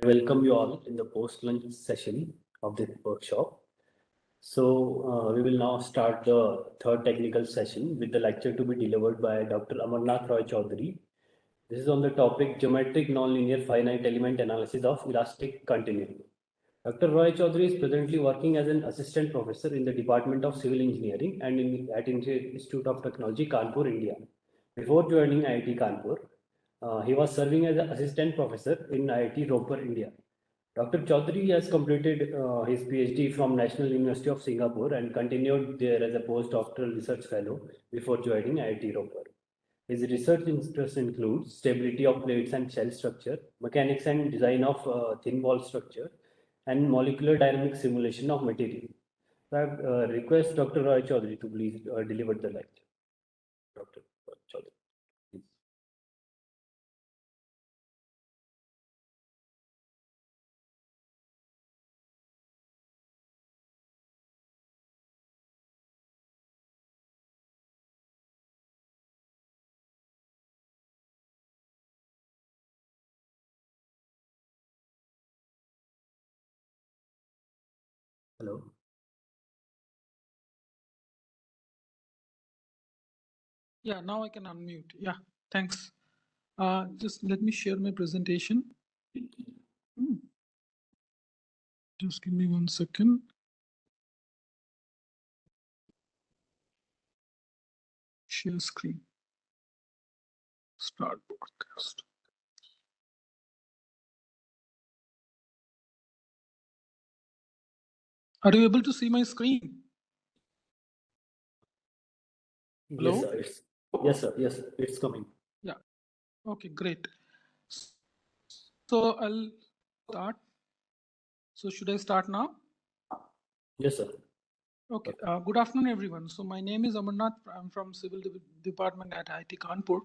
welcome you all in the post-lunch session of the workshop. We will now start the third technical session with the lecture to be delivered by Dr. Amar Nath Roy Chowdhary. This is on the topic Geometric Nonlinear Finite Element Analysis of Elastic Continuum. Dr. Roy Chowdhary is presently working as an assistant professor in the Department of Civil Engineering and at Institute of Technology, Kanpur, India. Before joining IIT Kanpur, he was serving as an assistant professor in IIT Ropar, India. Dr. Chowdhary has completed his PhD from National University of Singapore and continued there as a postdoctoral research fellow before joining IIT Ropar. His research interests include stability of plates and shell structure, mechanics and design of thin wall structure, and molecular dynamic simulation of material. So I request Dr. Roy Chowdhary to please deliver the lecture. Dr. Roy Chowdhary, please. Hello. Yeah, now I can unmute. Yeah, thanks. Just let me share my presentation. Just give me 1 second. Share screen. Start broadcast. Are you able to see my screen? Hello? Yes, sir. Yes, sir. Yes, sir. It's coming. Yeah. Okay, great. So I'll start. So should I start now? Yes, sir. Okay. Good afternoon, everyone. So my name is Amar Nath. I'm from Civil Department at IIT Kanpur.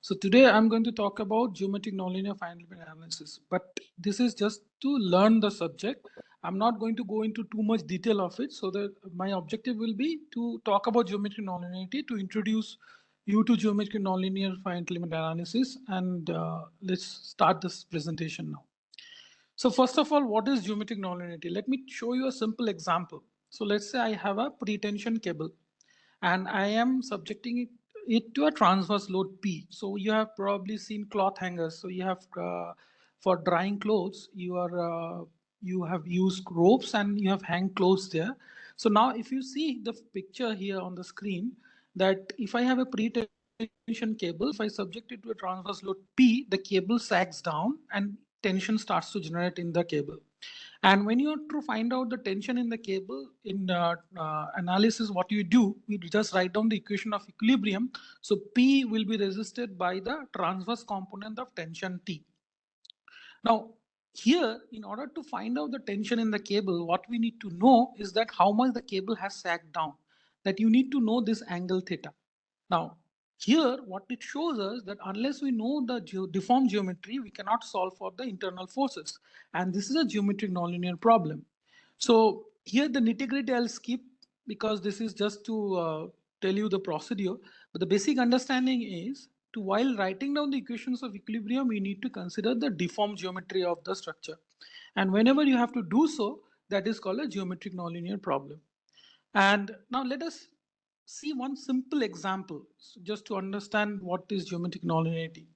So today I'm going to talk about geometric nonlinear finite element analysis. But this is just to learn the subject. I'm not going to go into too much detail of it. So that my objective will be to talk about geometric nonlinearity, to introduce you to geometric nonlinear finite element analysis. And let's start this presentation now. So first of all, what is geometric nonlinearity? Let me show you a simple example. So let's say I have a pretension cable and I am subjecting it to a transverse load P. So you have probably seen cloth hangers. So you have for drying clothes, you have used ropes and you have hang clothes there. So now if you see the picture here on the screen, that if I have a pretension cable, if I subject it to a transverse load P, the cable sags down and tension starts to generate in the cable. And when you want to find out the tension in the cable in analysis, what you do, we just write down the equation of equilibrium. So P will be resisted by the transverse component of tension T. Now, here, in order to find out the tension in the cable, what we need to know is that how much the cable has sagged down, that you need to know this angle theta. Now, here, what it shows us that unless we know the deformed geometry, we cannot solve for the internal forces. And this is a geometric nonlinear problem. So here the nitty-gritty I'll skip because this is just to tell you the procedure. But the basic understanding is to while writing down the equations of equilibrium, you need to consider the deformed geometry of the structure. And whenever you have to do so, that is called a geometric nonlinear problem. And now let us see one simple example just to understand what is geometric nonlinearity.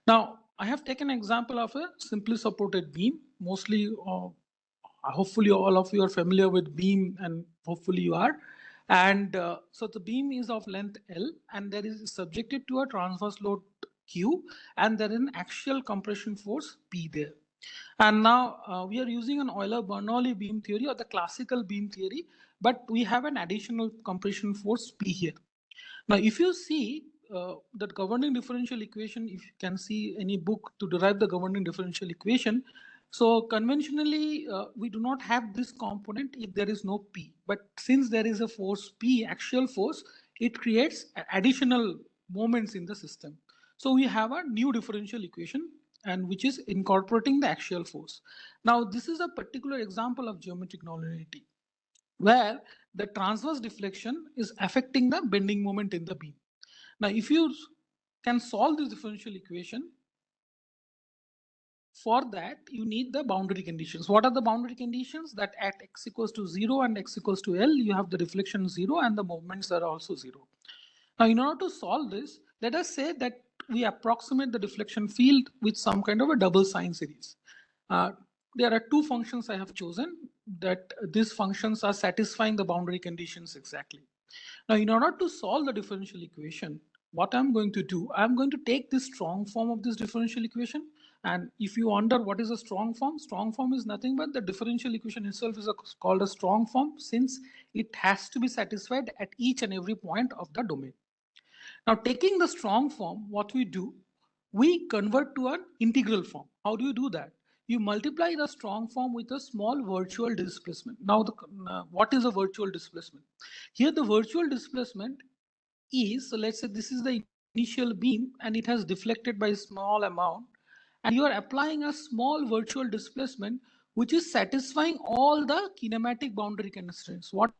Now, I have taken an example of a simply supported beam. Mostly, hopefully all of you are familiar with beam and hopefully you are. And so the beam is of length L and there is subjected to a transverse load Q and there is an axial compression force P there. And now we are using an Euler-Bernoulli beam theory or the classical beam theory, but we have an additional compression force P here. Now, if you see that governing differential equation, if you can see any book to derive the governing differential equation, so conventionally, we do not have this component if there is no P. But since there is a force P, axial force, it creates additional moments in the system. So we have a new differential equation and which is incorporating the axial force. Now, this is a particular example of geometric nonlinearity where the transverse deflection is affecting the bending moment in the beam. Now, if you can solve this differential equation, For that, you need the boundary conditions. What are the boundary conditions? That at x equals to 0 and x equals to L, you have the reflection 0 and the moments are also 0. Now, in order to solve this, let us say that we approximate the deflection field with some kind of a double sign series. There are two functions I have chosen that these functions are satisfying the boundary conditions exactly. Now, in order to solve the differential equation, what I'm going to do, I'm going to take this strong form of this differential equation. And if you wonder what is a strong form is nothing but the differential equation itself is called a strong form since it has to be satisfied at each and every point of the domain. Now, taking the strong form, what we do, we convert to an integral form. How do you do that? You multiply the strong form with a small virtual displacement. Now, what is a virtual displacement? Here, the virtual displacement is, so let's say this is the initial beam and it has deflected by a small amount, and you are applying a small virtual displacement which is satisfying all the kinematic boundary constraints. What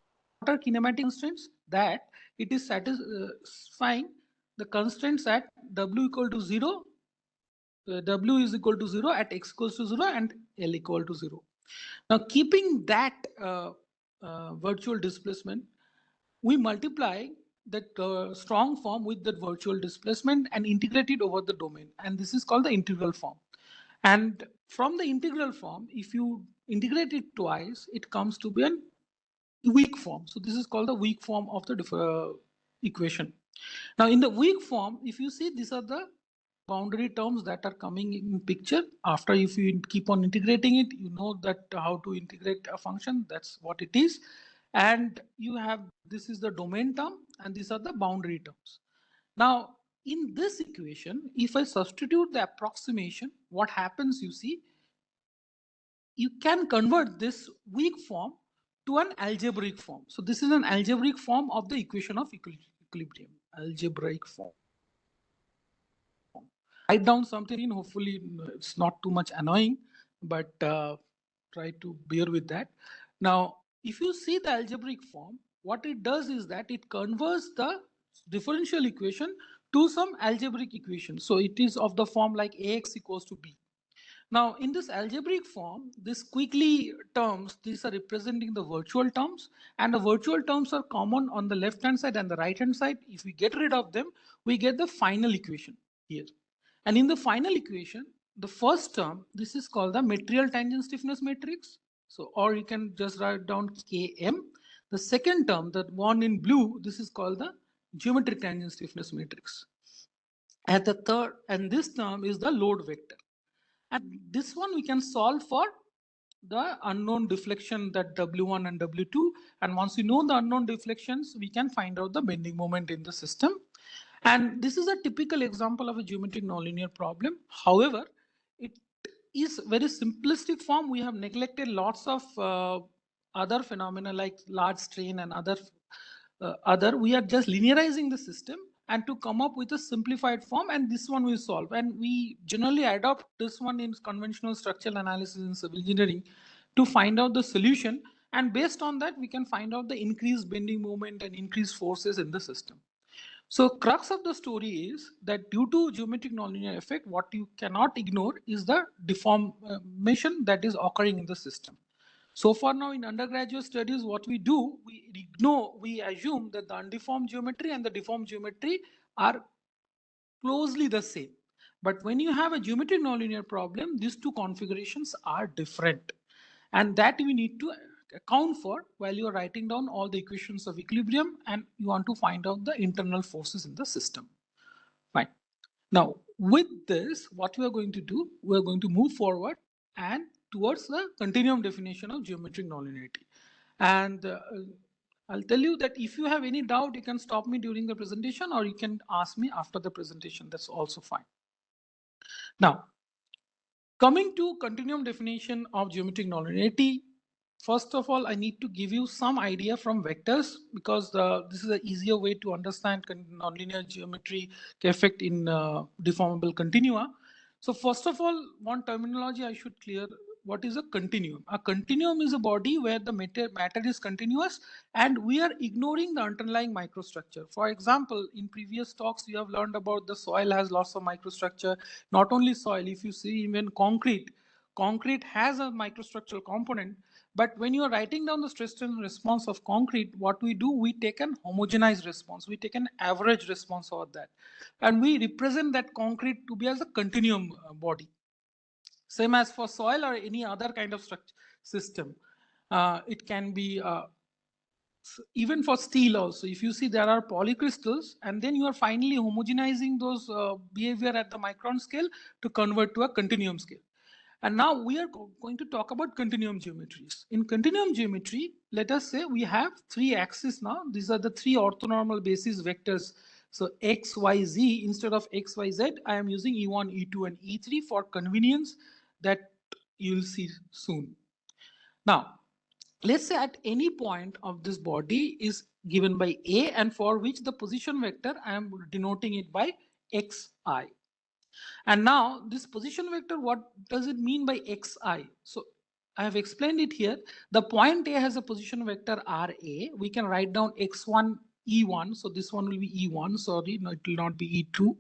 are kinematic constraints? That it is satisfying the constraints at w equal to 0, w is equal to 0 at x equals to 0 and L equal to 0. Now, keeping that virtual displacement, we multiply that strong form with that virtual displacement and integrate it over the domain. And this is called the integral form. And from the integral form, if you integrate it twice, it comes to be a weak form. So this is called the weak form of the equation. Now, in the weak form, if you see, these are the boundary terms that are coming in picture. After, if you keep on integrating it, you know that how to integrate a function. That's what it is. And you have, this is the domain term and these are the boundary terms. Now, in this equation, if I substitute the approximation, what happens, you see, you can convert this weak form to an algebraic form. So this is an algebraic form of the equation of equilibrium, algebraic form. Write down something, hopefully it's not too much annoying, but try to bear with that. Now, if you see the algebraic form, what it does is that it converts the differential equation to some algebraic equation. So it is of the form like ax equals to b. Now, in this algebraic form, these quickly terms, these are representing the virtual terms, and the virtual terms are common on the left hand side and the right hand side. If we get rid of them, we get the final equation here. And in the final equation, the first term, this is called the material tangent stiffness matrix. So, or you can just write down Km. The second term, the one in blue, this is called the geometric tangent stiffness matrix. And the third, and this term is the load vector. And this one we can solve for the unknown deflection, that W1 and W2. And once you know the unknown deflections, we can find out the bending moment in the system. And this is a typical example of a geometric nonlinear problem. However, it is very simplistic form. We have neglected lots of other phenomena like large strain and other. We are just linearizing the system and to come up with a simplified form, and this one we solve. And we generally adopt this one in conventional structural analysis in civil engineering to find out the solution. And based on that, we can find out the increased bending moment and increased forces in the system. So crux of the story is that due to geometric nonlinear effect, what you cannot ignore is the deformation that is occurring in the system. So far now in undergraduate studies, what we do, we assume that the undeformed geometry and the deformed geometry are closely the same. But when you have a geometric nonlinear problem, these two configurations are different. And that we need to account for while you are writing down all the equations of equilibrium and you want to find out the internal forces in the system. Fine. Now, with this, what we are going to do, we are going to move forward and towards the continuum definition of geometric nonlinearity. And I'll tell you that if you have any doubt, you can stop me during the presentation or you can ask me after the presentation. That's also fine. Now, coming to continuum definition of geometric nonlinearity, first of all, I need to give you some idea from vectors because this is an easier way to understand nonlinear geometry effect in deformable continua. So first of all, one terminology I should clear what is a continuum. A continuum is a body where the matter is continuous and we are ignoring the underlying microstructure. For example, in previous talks, you have learned about the soil has lots of microstructure. Not only soil, if you see even concrete has a microstructural component. But when you are writing down the stress strain response of concrete, what we do, we take an homogenized response, we take an average response over that, and we represent that concrete to be as a continuum body. Same as for soil or any other kind of structure system. It can be even for steel also. If you see, there are polycrystals, and then you are finally homogenizing those behavior at the micron scale to convert to a continuum scale. And now we are going to talk about continuum geometries. In continuum geometry, let us say we have three axes now. These are the three orthonormal basis vectors. So x, y, z, instead of x, y, z, I am using e1, e2, and e3 for convenience that you'll see soon. Now, let's say at any point of this body is given by A, and for which the position vector, I am denoting it by xi. And now this position vector, what does it mean by xi? So I have explained it here. The point A has a position vector Ra. We can write down x1, e1. So this one will be e1. Sorry, no, it will not be e2.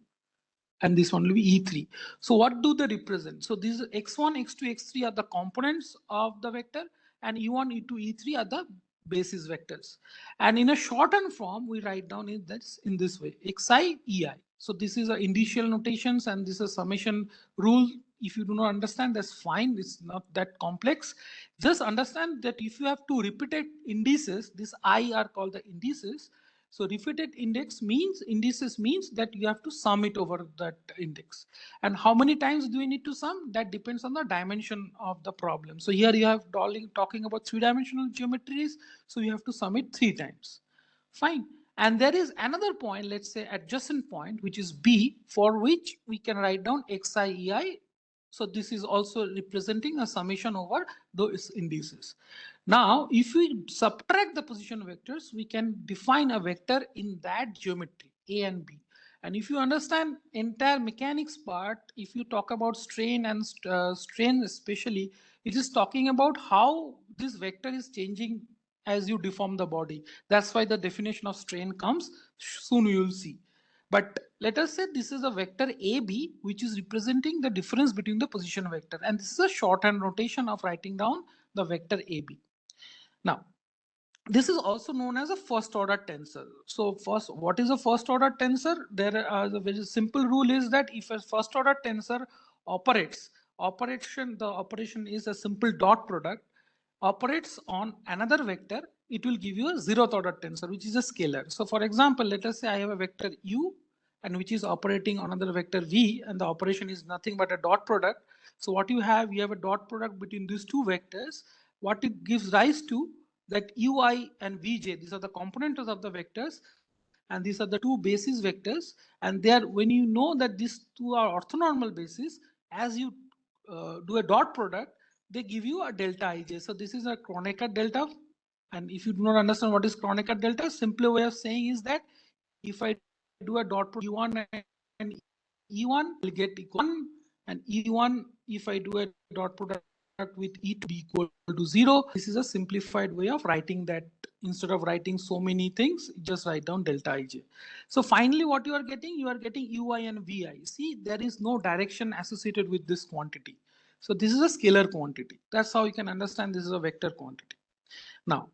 And this one will be e3. So what do they represent? So these x1, x2, x3 are the components of the vector, and e1, e2, e3 are the basis vectors. And in a shortened form, we write down in this way: xi, ei. So this is a initial notations, and this is summation rule. If you do not understand, that's fine. It's not that complex. Just understand that if you have two repeated indices, these I are called the indices. So repeated indices means that you have to sum it over that index. And how many times do you need to sum? That depends on the dimension of the problem. So here you have talking about three-dimensional geometries. So you have to sum it 3 times. Fine. And there is another point, let's say adjacent point, which is B, for which we can write down xi, ei. So this is also representing a summation over those indices. Now, if we subtract the position vectors, we can define a vector in that geometry, A and B. And if you understand entire mechanics part, if you talk about strain and strain especially, it is talking about how this vector is changing as you deform the body. That's why the definition of strain comes. Soon you will see. But let us say this is a vector AB, which is representing the difference between the position vector. And this is a shorthand notation of writing down the vector AB. Now, this is also known as a first order tensor. So first, what is a first order tensor? There are the very simple rule is that if a first order tensor operates, the operation is a simple dot product, operates on another vector, it will give you a zeroth order tensor, which is a scalar. So for example, let us say I have a vector u, and which is operating on another vector v, and the operation is nothing but a dot product. So what you have a dot product between these two vectors. What it gives rise to, that ui and vj, these are the components of the vectors, and these are the two basis vectors, and they are, when you know that these two are orthonormal basis, as you do a dot product, they give you a delta ij. So this is a Kronecker delta. And if you do not understand what is Kronecker delta, simpler way of saying is that if I do a dot product e1 and e1, will get equal 1, and e1, if I do a dot product with e2, be equal to 0. This is a simplified way of writing that. Instead of writing so many things, just write down delta ij. So finally, what you are getting ui and vi. See, there is no direction associated with this quantity. So this is a scalar quantity. That's how you can understand this is a vector quantity. Now,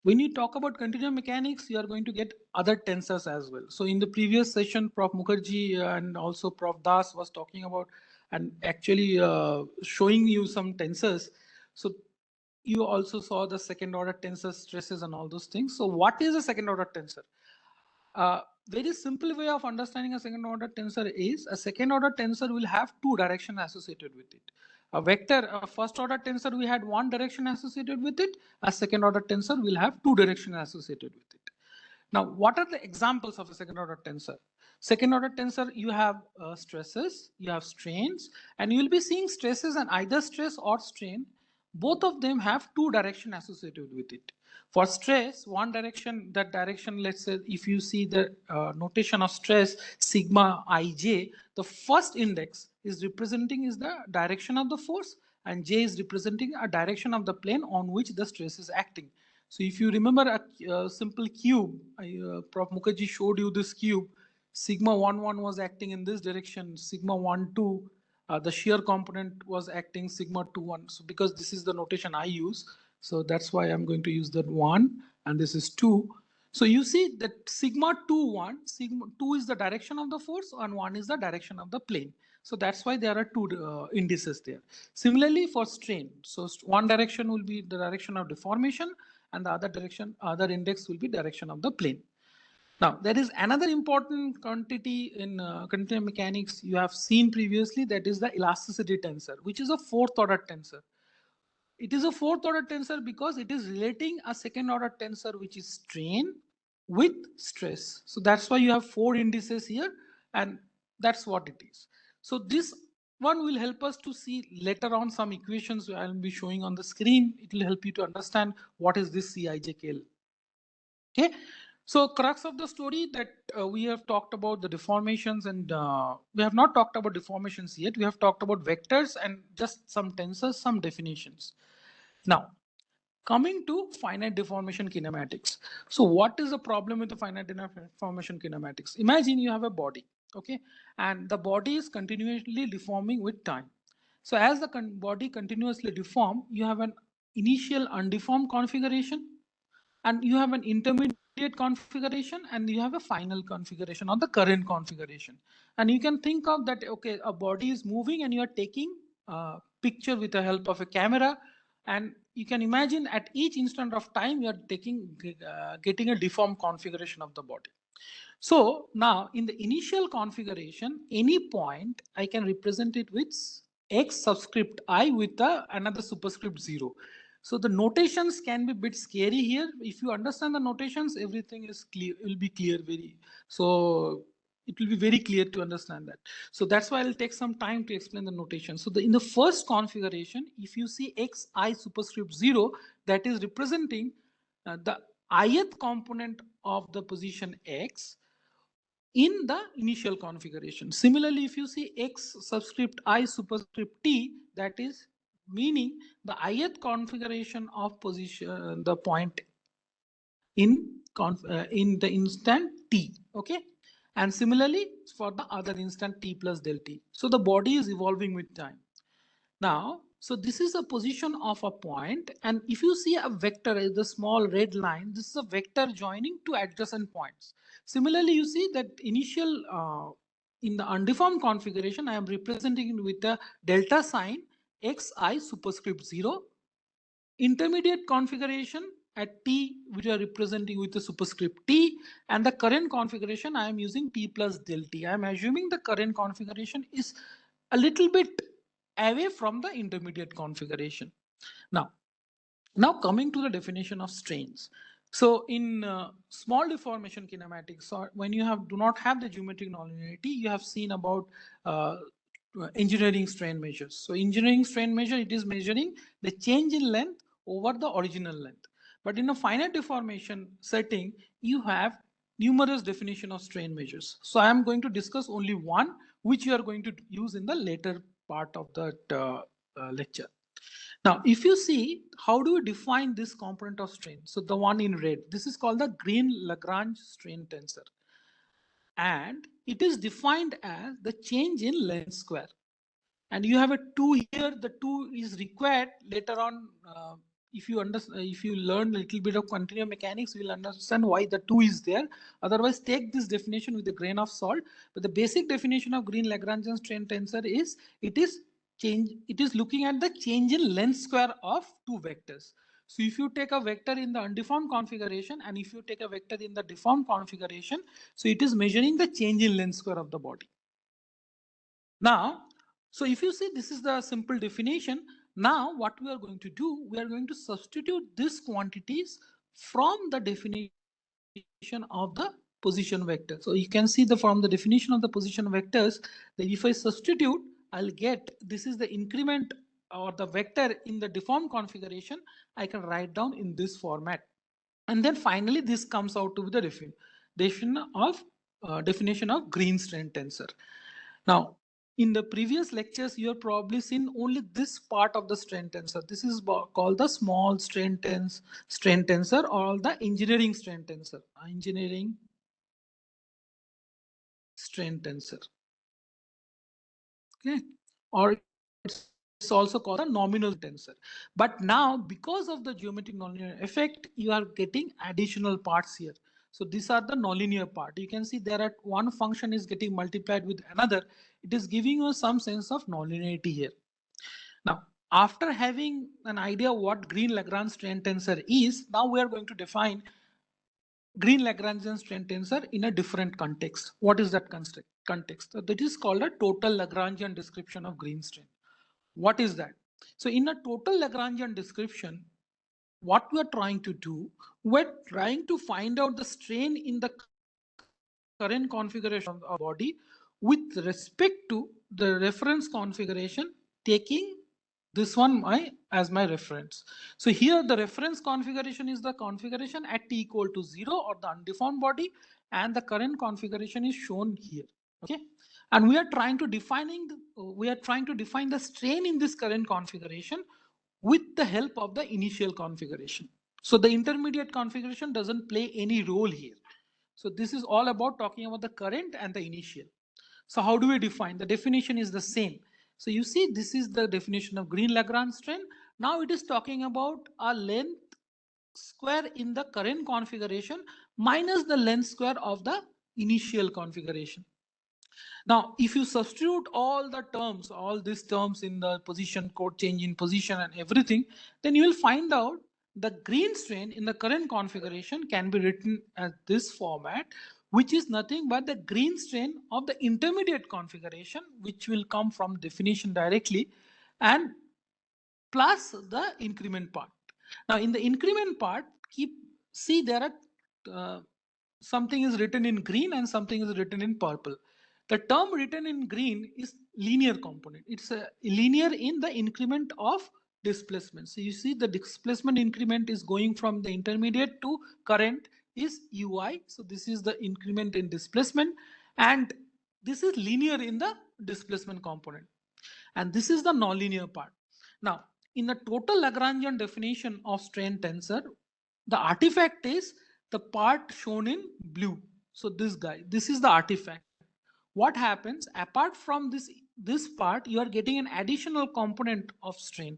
when you talk about continuum mechanics, you are going to get other tensors as well. So in the previous session, Prof. Mukherjee and also Prof. Das was talking about and actually showing you some tensors. So you also saw the second order tensor stresses and all those things. So what is a second order tensor? Very simple way of understanding a second order tensor is a second order tensor will have two directions associated with it. A vector, a first order tensor, we had one direction associated with it. A second order tensor will have two directions associated with it. Now, what are the examples of a second order tensor? Second order tensor, you have stresses, you have strains, and you will be seeing stresses and either stress or strain. Both of them have two directions associated with it. For stress, one direction, that direction, let's say if you see the notation of stress, sigma ij, the first index is representing is the direction of the force, and J is representing a direction of the plane on which the stress is acting. So if you remember a simple cube, Prof. Mukherjee showed you this cube. Sigma 1 was acting in this direction. Sigma 1 2, the shear component was acting sigma 2 1. So because this is the notation I use, so that's why I'm going to use that 1, and this is 2. So you see that sigma 2 1, sigma 2 is the direction of the force and 1 is the direction of the plane. So that's why there are two indices there. Similarly for strain, so one direction will be the direction of deformation and the other index will be direction of the plane. Now, there is another important quantity in continuum mechanics you have seen previously, that is the elasticity tensor, which is a fourth order tensor. It is a fourth order tensor because it is relating a second order tensor, which is strain with stress. So that's why you have 4 indices here, and that's what it is. So this one will help us to see later on some equations I'll be showing on the screen. It will help you to understand what is this CIJKL. Okay, so crux of the story that we have talked about the deformations, and we have not talked about deformations yet. We have talked about vectors and just some tensors, some definitions. Now, coming to finite deformation kinematics. So what is the problem with the finite deformation kinematics? Imagine you have a body, okay, and the body is continuously deforming with time. So as the body continuously deform, you have an initial undeformed configuration, and you have an intermediate configuration, and you have a final configuration or the current configuration. And you can think of that, okay, a body is moving and you are taking a picture with the help of a camera, and you can imagine at each instant of time you are getting a deformed configuration of the body. So now in the initial configuration, any point I can represent it with x subscript I with another superscript 0. So the notations can be a bit scary here. If you understand the notations, everything is clear, will be clear so it will be very clear to understand that. So that's why I'll take some time to explain the notation. So in the first configuration, if you see xi superscript 0, that is representing the ith component of the position x in the initial configuration. Similarly, if you see x subscript I superscript t, that is meaning the ith configuration of position the point in the instant t, okay. And similarly for the other instant t plus del t. So the body is evolving with time. Now, so this is a position of a point, and if you see a vector, the small red line, this is a vector joining two adjacent points. Similarly, you see that initial in the undeformed configuration, I am representing it with a delta sign xi superscript 0. Intermediate configuration at t, which are representing with the superscript t, and the current configuration I am using t plus del t. I am assuming the current configuration is a little bit away from the intermediate configuration. Now coming to the definition of strains. So in small deformation kinematics, or when you do not have the geometric nonlinearity, you have seen about engineering strain measures. So engineering strain measure, it is measuring the change in length over the original length. But in a finite deformation setting, you have numerous definition of strain measures. So I am going to discuss only one, which you are going to use in the later part of that lecture. Now, if you see, how do we define this component of strain? So the one in red, this is called the Green-Lagrange strain tensor. And it is defined as the change in length square. And you have a 2 here, the 2 is required later on. If you learn a little bit of continuum mechanics, you will understand why the 2 is there. Otherwise, take this definition with a grain of salt. But the basic definition of Green-Lagrangian strain tensor is it is looking at the change in length square of two vectors. So if you take a vector in the undeformed configuration and if you take a vector in the deformed configuration, so it is measuring the change in length square of the body. Now, so if you see, this is the simple definition. Now what we are going to do, we are going to substitute these quantities from the definition of the position vector. So you can see from the definition of the position vectors that if I substitute, I'll get, this is the increment or the vector in the deformed configuration, I can write down in this format. And then finally, this comes out to be the definition of green strain tensor. Now, in the previous lectures, you have probably seen only this part of the strain tensor. This is called the small strain tensor or the engineering strain tensor. Engineering strain tensor. Okay, or it's also called the nominal tensor. But now, because of the geometric nonlinear effect, you are getting additional parts here. So these are the nonlinear part. You can see there at one function is getting multiplied with another. It is giving you some sense of nonlinearity here. Now, after having an idea what green Lagrange strain tensor is, now we are going to define green Lagrangian strain tensor in a different context. What is that context? So that is called a total Lagrangian description of green strain. What is that? So in a total Lagrangian description, what we are trying to do, we're trying to find out the strain in the current configuration of the body with respect to the reference configuration, taking this one as my reference. So here the reference configuration is the configuration at t equal to 0 or the undeformed body, and the current configuration is shown here. Okay, and we are trying to define the strain in this current configuration with the help of the initial configuration. So the intermediate configuration doesn't play any role here. So this is all about talking about the current and the initial. So how do we define? The definition is the same. So you see, this is the definition of green Lagrange strain. Now it is talking about a length square in the current configuration minus the length square of the initial configuration. Now, if you substitute all the terms, all these terms in the position code, change in position and everything, then you will find out the green strain in the current configuration can be written as this format, which is nothing but the green strain of the intermediate configuration, which will come from definition directly, and plus the increment part. Now, in the increment part, see there are something is written in green and something is written in purple. The term written in green is linear component. It's a linear in the increment of displacement. So you see the displacement increment is going from the intermediate to current is ui. So this is the increment in displacement, and this is linear in the displacement component. And this is the nonlinear part. Now, in the total Lagrangian definition of strain tensor, the artifact is the part shown in blue. So this guy, this is the artifact. What happens apart from this part, you are getting an additional component of strain.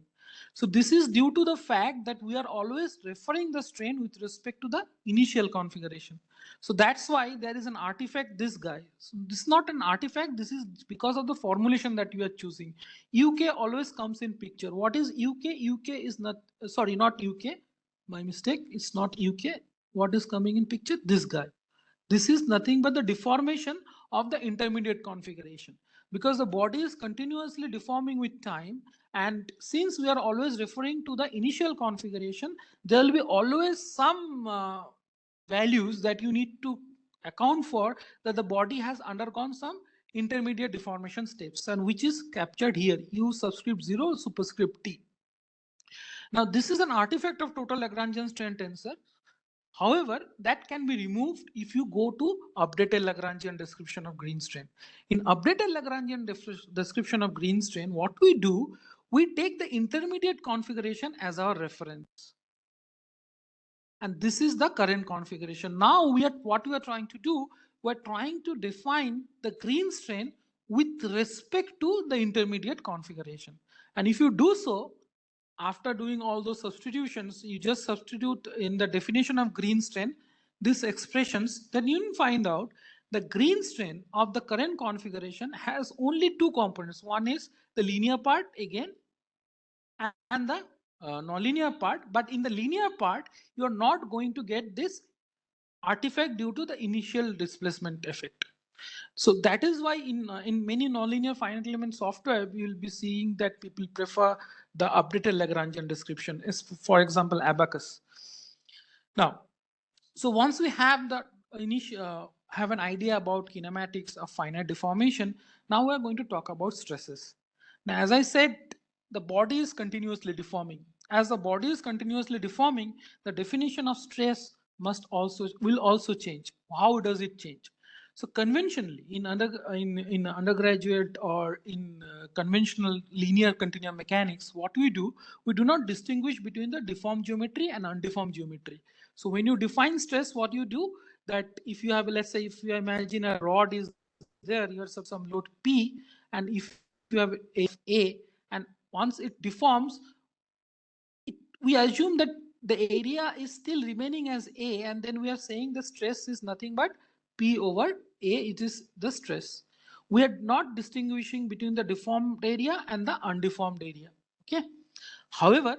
So this is due to the fact that we are always referring the strain with respect to the initial configuration. So that's why there is an artifact, this guy. So this is not an artifact, this is because of the formulation that you are choosing. UK always comes in picture. What is UK? UK is not, sorry, not UK. My mistake, it's not UK. What is coming in picture? This guy. This is nothing but the deformation of the intermediate configuration, because the body is continuously deforming with time, and since we are always referring to the initial configuration, there will be always some values that you need to account for, that the body has undergone some intermediate deformation steps, and which is captured here, u subscript 0 superscript t. Now this is an artifact of total Lagrangian strain tensor. However, that can be removed if you go to updated Lagrangian description of green strain. In updated Lagrangian description of green strain, what we do, we take the intermediate configuration as our reference. And this is the current configuration. Now what we are trying to do, we're trying to define the green strain with respect to the intermediate configuration. And if you do so, after doing all those substitutions, you just substitute in the definition of green strain these expressions, then you will find out the green strain of the current configuration has only two components. One is the linear part again, and the nonlinear part. But in the linear part, you are not going to get this artifact due to the initial displacement effect. So that is why in many nonlinear finite element software, we will be seeing that people prefer the updated Lagrangian description, is for example Abacus. Now, so once we have the initial have an idea about kinematics of finite deformation, now we are going to talk about stresses. Now, as I said, the body is continuously deforming. As the body is continuously deforming, the definition of stress will also change. How does it change? So conventionally, in undergraduate or in conventional linear continuum mechanics, what we do not distinguish between the deformed geometry and undeformed geometry. So when you define stress, what you do, that if you have, let's say, if you imagine a rod is there, you have some load P, and if you have A, and once it deforms, we assume that the area is still remaining as A, and then we are saying the stress is nothing but P over A, it is the stress. We are not distinguishing between the deformed area and the undeformed area. Okay. However,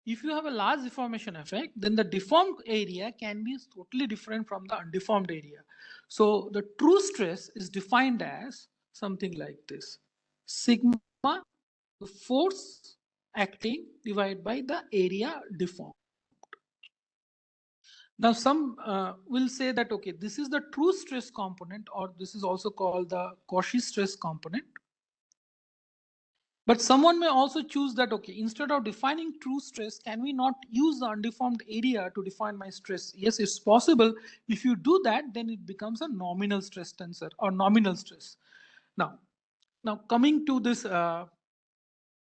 if you have a large deformation effect, then the deformed area can be totally different from the undeformed area. So the true stress is defined as something like this: sigma, the force acting divided by the area deformed. Now some will say that, okay, this is the true stress component, or this is also called the Cauchy stress component. But someone may also choose that, okay, instead of defining true stress, can we not use the undeformed area to define my stress? Yes, it's possible. If you do that, then it becomes a nominal stress tensor or nominal stress. Now coming to this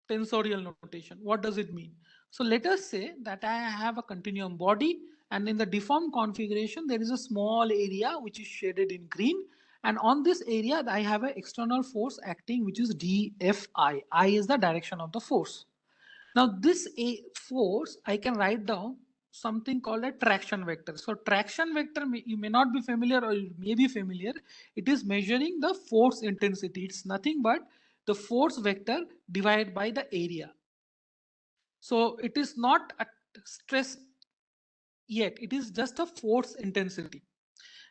tensorial notation, what does it mean? So let us say that I have a continuum body, and in the deformed configuration, there is a small area which is shaded in green. And on this area, I have an external force acting, which is dFi. I is the direction of the force. Now this force, I can write down something called a traction vector. So traction vector, you may not be familiar, or you may be familiar. It is measuring the force intensity. It's nothing but the force vector divided by the area. So it is not a stress yet. It is just a force intensity.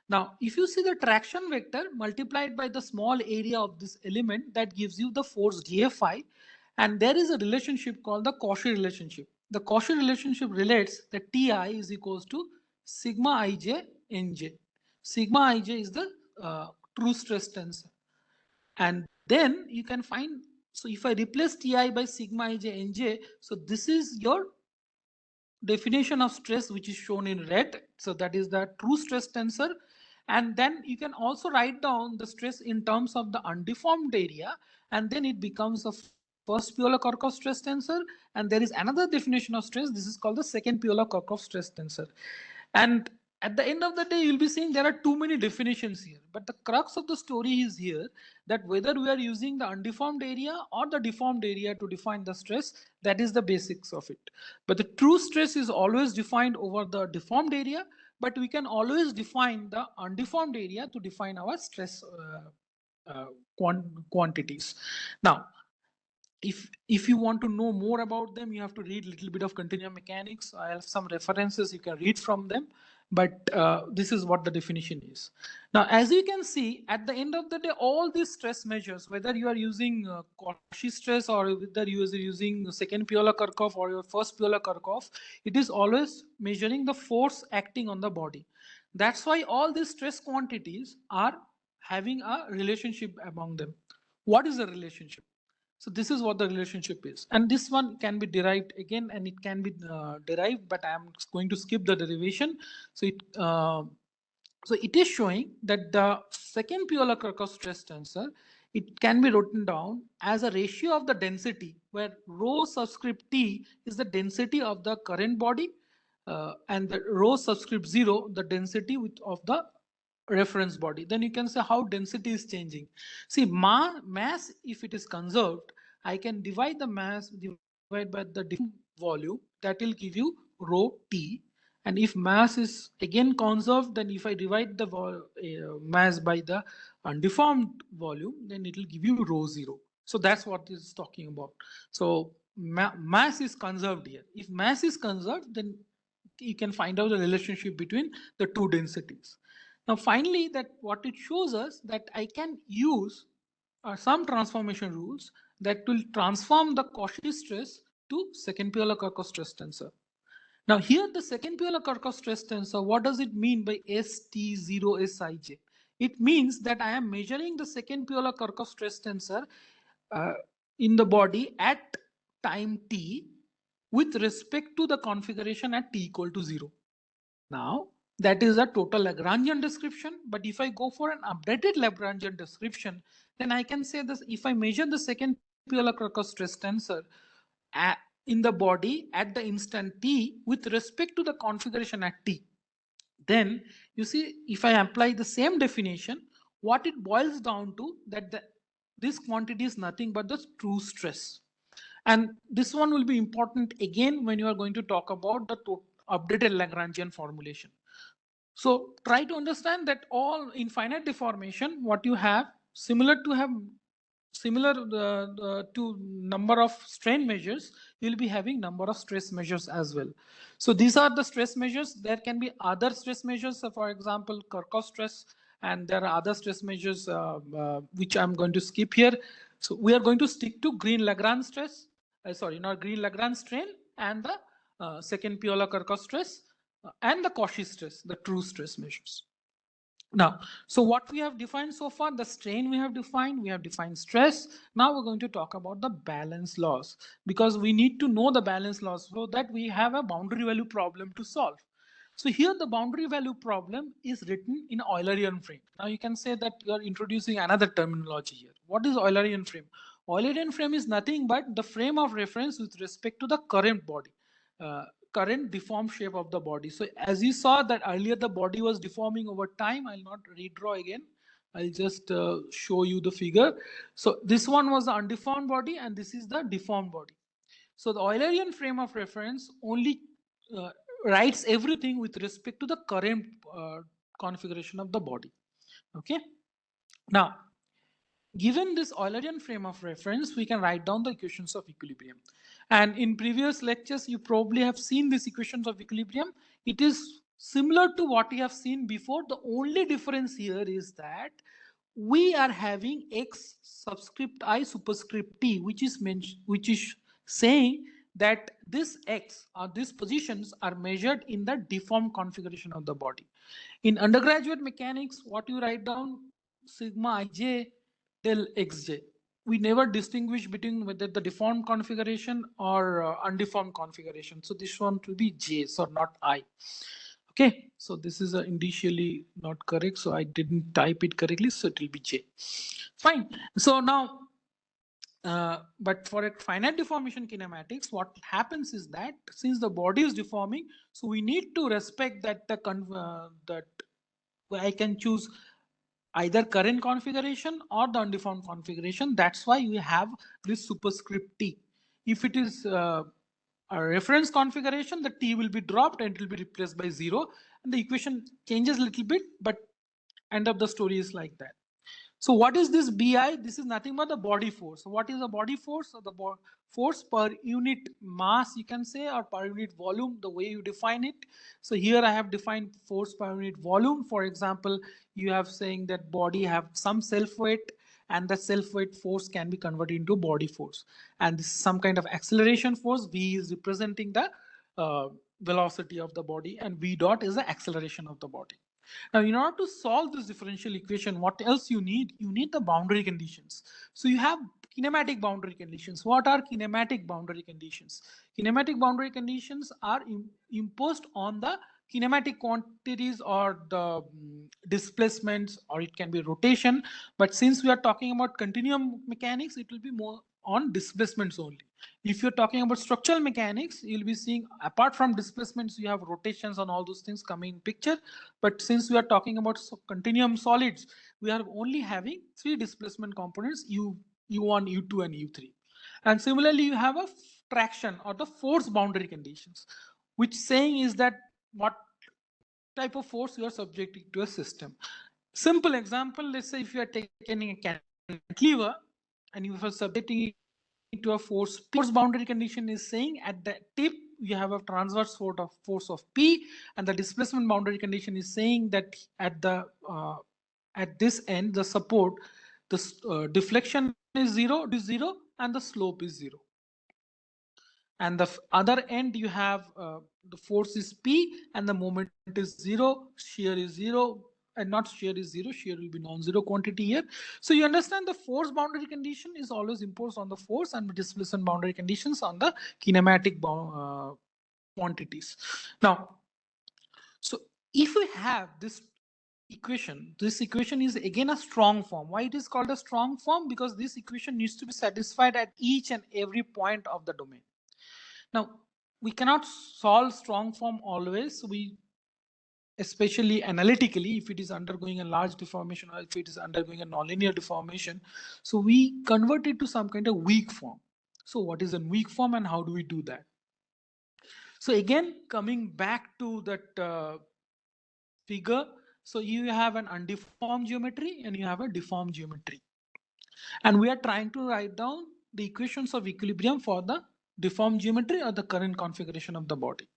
Now, if you see the traction vector multiplied by the small area of this element, that gives you the force dFi. And there is a relationship called the Cauchy relationship. The Cauchy relationship relates that Ti is equals to sigma ij nj. Sigma ij is the true stress tensor. And then you can find, so if I replace Ti by sigma ij nj, so this is your definition of stress, which is shown in red. So that is the true stress tensor. And then you can also write down the stress in terms of the undeformed area, and then it becomes a first Piola-Kirchhoff stress tensor. And there is another definition of stress. This is called the second Piola-Kirchhoff stress tensor. And at the end of the day, you'll be seeing there are too many definitions here. But the crux of the story is here, that whether we are using the undeformed area or the deformed area to define the stress, that is the basics of it. But the true stress is always defined over the deformed area, but we can always define the undeformed area to define our stress quantities. Now, if you want to know more about them, you have to read a little bit of continuum mechanics. I have some references you can read from them, but this is what the definition is. Now, as you can see, at the end of the day, all these stress measures, whether you are using Cauchy stress or whether you are using second Piola-Kirchhoff or your first Piola-Kirchhoff, it is always measuring the force acting on the body. That's why all these stress quantities are having a relationship among them. What is the relationship? So this is what the relationship is. And this one can be derived again, and it can be derived, but I am going to skip the derivation. So it is showing that the second Piola-Kirchhoff stress tensor, it can be written down as a ratio of the density, where rho subscript T is the density of the current body, and the rho subscript 0, the density of the reference body. Then you can say how density is changing. See, mass, if it is conserved, I can divide the mass divided by the different volume, that will give you rho T. And if mass is again conserved, then if I divide the mass by the undeformed volume, then it will give you rho 0. So that's what this is talking about. So mass is conserved here. If mass is conserved, then you can find out the relationship between the two densities. Now, finally, that what it shows us, that I can use some transformation rules that will transform the Cauchy stress to second Piola-Kirchhoff stress tensor. Now, here the second Piola-Kirchhoff stress tensor, what does it mean by ST0SIJ? It means that I am measuring the second Piola-Kirchhoff stress tensor in the body at time t with respect to the configuration at t equal to 0. Now, That is a total Lagrangian description. But if I go for an updated Lagrangian description, then I can say this: if I measure the second Piola-Kirchhoff stress tensor in the body at the instant t with respect to the configuration at t, then you see, if I apply the same definition, what it boils down to that this quantity is nothing but the true stress. And this one will be important again when you are going to talk about the updated Lagrangian formulation. So try to understand that all in finite deformation, what you have similar to number of strain measures, you will be having number of stress measures as well. So these are the stress measures. There can be other stress measures, so for example, Kirchhoff stress, and there are other stress measures which I'm going to skip here. So we are going to stick to Green-Lagrange stress, not Green-Lagrange strain, and the second Piola-Kirchhoff stress, and the Cauchy stress, the true stress measures. Now, so what we have defined so far, the strain we have defined stress. Now we're going to talk about the balance laws, because we need to know the balance laws so that we have a boundary value problem to solve. So here the boundary value problem is written in Eulerian frame. Now you can say that you are introducing another terminology here. What is Eulerian frame? Eulerian frame is nothing but the frame of reference with respect to the current body. Current deformed shape of the body. So as you saw that earlier the body was deforming over time. I'll not redraw again. I'll just show you the figure. So this one was the undeformed body and this is the deformed body. So the Eulerian frame of reference only writes everything with respect to the current configuration of the body. Okay. Now, given this Eulerian frame of reference, we can write down the equations of equilibrium. And in previous lectures, you probably have seen these equations of equilibrium. It is similar to what we have seen before. The only difference here is that we are having x subscript I superscript t, which is saying that this x or these positions are measured in the deformed configuration of the body. In undergraduate mechanics, what you write down, sigma ij del xj. We never distinguish between whether the deformed configuration or undeformed configuration. So this one will be j, so not I. Okay, so this is initially not correct, so I didn't type it correctly, so it will be j. Fine. So now, but for a finite deformation kinematics, what happens is that since the body is deforming, so we need to respect that that I can choose either current configuration or the undeformed configuration. That's why we have this superscript t. If it is a reference configuration, the t will be dropped and it will be replaced by 0, and the equation changes a little bit, but end of the story is like that. So what is this BI? This is nothing but the body force. So what is the body force? So the force per unit mass, you can say, or per unit volume, the way you define it. So here I have defined force per unit volume. For example, you have saying that body have some self weight, and the self weight force can be converted into body force. And this is some kind of acceleration force. V is representing the velocity of the body, and V dot is the acceleration of the body. Now, in order to solve this differential equation, what else you need? You need the boundary conditions. So you have kinematic boundary conditions. What are kinematic boundary conditions? Kinematic boundary conditions are imposed on the kinematic quantities or the displacements, or it can be rotation. But since we are talking about continuum mechanics, it will be more on displacements only. If you're talking about structural mechanics, you'll be seeing apart from displacements, you have rotations and all those things coming in picture. But since we are talking about continuum solids, we are only having 3 displacement components, U1, U2, and U3. And similarly, you have a traction or the force boundary conditions, which saying is that what type of force you are subjecting to a system. Simple example, let's say if you are taking a cantilever and you are subjecting it to a force boundary condition is saying at the tip you have a transverse force of P, and the displacement boundary condition is saying that at this end the support, the deflection is 0, and the slope is 0. And the other end you have the force is P and the moment is 0, shear is 0, and not shear is 0, shear will be non-zero quantity here. So you understand the force boundary condition is always imposed on the force, and the displacement boundary conditions on the kinematic quantities. Now, so if we have this equation is again a strong form. Why it is called a strong form? Because this equation needs to be satisfied at each and every point of the domain. Now, we cannot solve strong form always. We, especially analytically, if it is undergoing a large deformation or if it is undergoing a nonlinear deformation, so we convert it to some kind of weak form. So what is a weak form and how do we do that? So again, coming back to that figure, so you have an undeformed geometry and you have a deformed geometry. And we are trying to write down the equations of equilibrium for the deformed geometry or the current configuration of the body.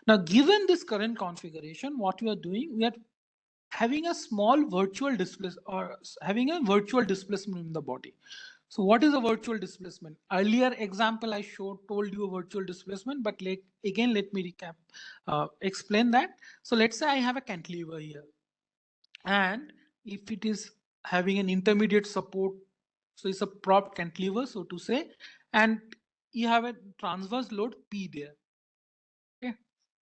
Now, given this current configuration, what we are doing, we are having a small virtual displacement or having a virtual displacement in the body. So what is a virtual displacement? Earlier example I told you a virtual displacement, but again let me recap, explain that. So let's say I have a cantilever here, and if it is having an intermediate support, so it's a prop cantilever, so to say, and you have a transverse load P there. Okay,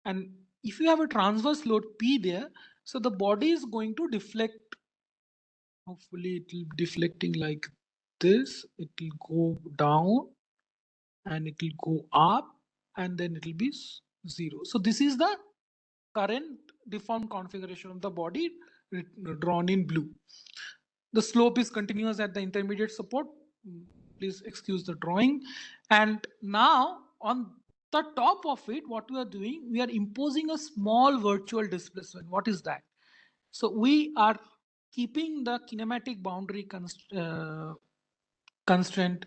and if you have a transverse load P there, so the body is going to deflect. Hopefully it will be deflecting like this. It will go down and it will go up and then it will be 0. So this is the current deformed configuration of the body drawn in blue. The slope is continuous at the intermediate support. Please excuse the drawing. And now on the top of it, what we are doing, we are imposing a small virtual displacement. What is that? So we are keeping the kinematic boundary constraint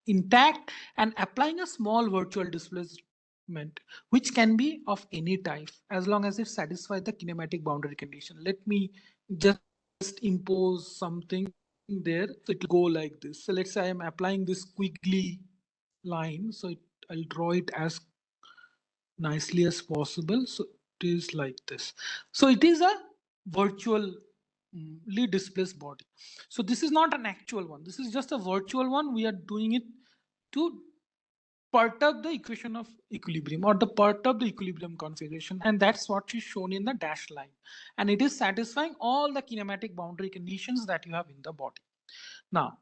intact and applying a small virtual displacement, which can be of any type as long as it satisfies the kinematic boundary condition. Let me just impose something there. So it will go like this. So let's say I am applying this squiggly line. So I'll draw it as nicely as possible. So it is like this. So it is a virtually displaced body. So this is not an actual one. This is just a virtual one. We are doing it to perturb the equation of equilibrium or the perturb the equilibrium configuration, and that's what is shown in the dashed line, and it is satisfying all the kinematic boundary conditions that you have in the body. Now,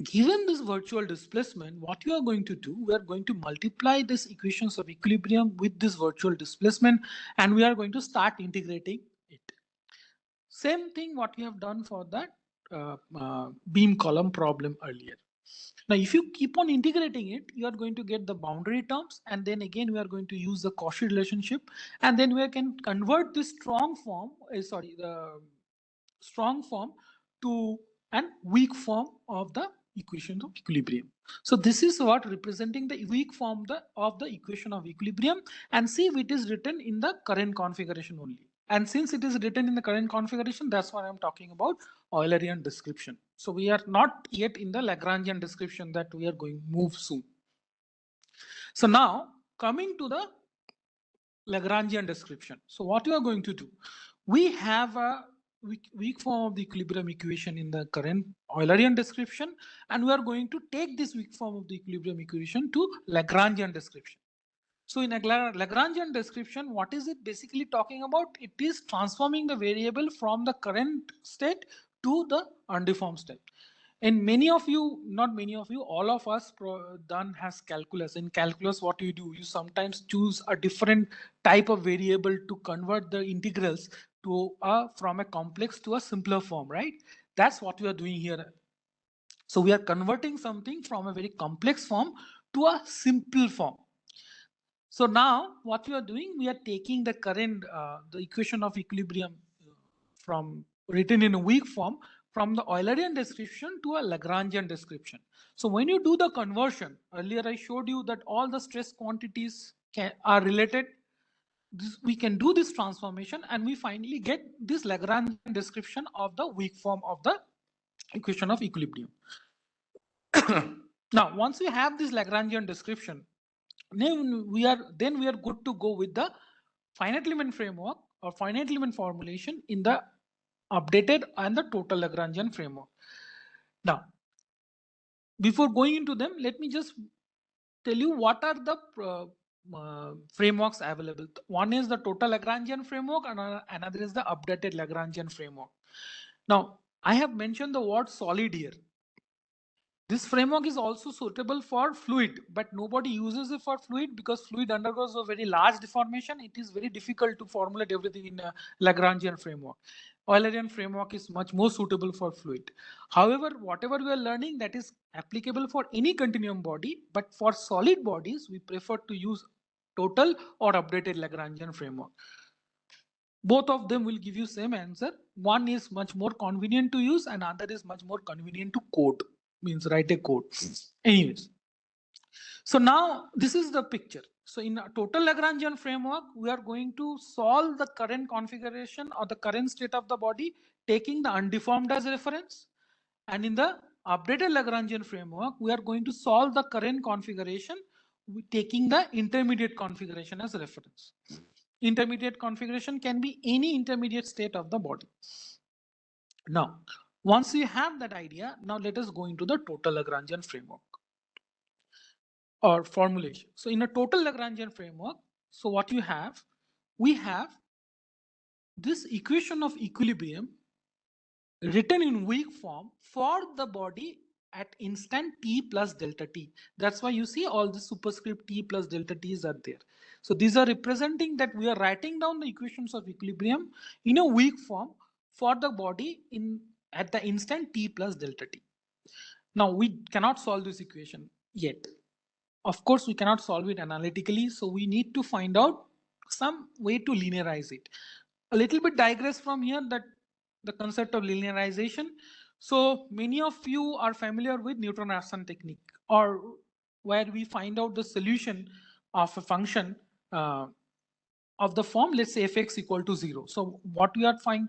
given this virtual displacement, what you are going to do, we are going to multiply these equations of equilibrium with this virtual displacement, and we are going to start integrating it. Same thing what we have done for that beam column problem earlier. Now, if you keep on integrating it, you are going to get the boundary terms, and then again we are going to use the Cauchy relationship, and then we can convert this strong form, the strong form to an weak form of the equation of equilibrium. So this is what representing the weak form of the equation of equilibrium, and see if it is written in the current configuration only. And since it is written in the current configuration, that's why I'm talking about Eulerian description. So we are not yet in the Lagrangian description that we are going to move soon. So now coming to the Lagrangian description. So what we are going to do, we have a weak form of the equilibrium equation in the current Eulerian description, and we are going to take this weak form of the equilibrium equation to Lagrangian description. So in a Lagrangian description, what is it basically talking about? It is transforming the variable from the current state to the undeformed state. And many of you, not many of you, all of us done has calculus. In calculus, what you do, you sometimes choose a different type of variable to convert the integrals to from a complex to a simpler form, right? That's what we are doing here. So we are converting something from a very complex form to a simple form. So now what we are doing, we are taking the current, the equation of equilibrium from written in a weak form from the Eulerian description to a Lagrangian description. So when you do the conversion, earlier I showed you that all the stress quantities are related. We can do this transformation and we finally get this Lagrangian description of the weak form of the equation of equilibrium. Now, once we have this Lagrangian description, then we are good to go with the finite element framework or finite element formulation in the updated and the total Lagrangian framework. Now, before going into them, let me just tell you what are the frameworks available. One is the total Lagrangian framework and another is the updated Lagrangian framework. Now, I have mentioned the word solid here. This framework is also suitable for fluid, but nobody uses it for fluid because fluid undergoes a very large deformation. It is very difficult to formulate everything in a Lagrangian framework. Eulerian framework is much more suitable for fluid. However, whatever we are learning, that is applicable for any continuum body, but for solid bodies, we prefer to use total or updated Lagrangian framework. Both of them will give you same answer. One is much more convenient to use and other is much more convenient to code, means write a code. Anyways, so now this is the picture. So in a total Lagrangian framework, we are going to solve the current configuration or the current state of the body, taking the undeformed as a reference. And in the updated Lagrangian framework, we are going to solve the current configuration, taking the intermediate configuration as a reference. Intermediate configuration can be any intermediate state of the body. Now, once you have that idea, now let us go into the total Lagrangian framework or formulation. So in a total Lagrangian framework, so what you have, we have this equation of equilibrium written in weak form for the body at instant t plus delta t. That's why you see all the superscript t plus delta t's are there. So these are representing that we are writing down the equations of equilibrium in a weak form for the body at the instant t plus delta t. Now we cannot solve this equation yet. Of course, we cannot solve it analytically, so we need to find out some way to linearize it. A little bit digress from here, that the concept of linearization. So many of you are familiar with Newton-Raphson technique, or where we find out the solution of a function of the form, let's say fx equal to 0. So what we are trying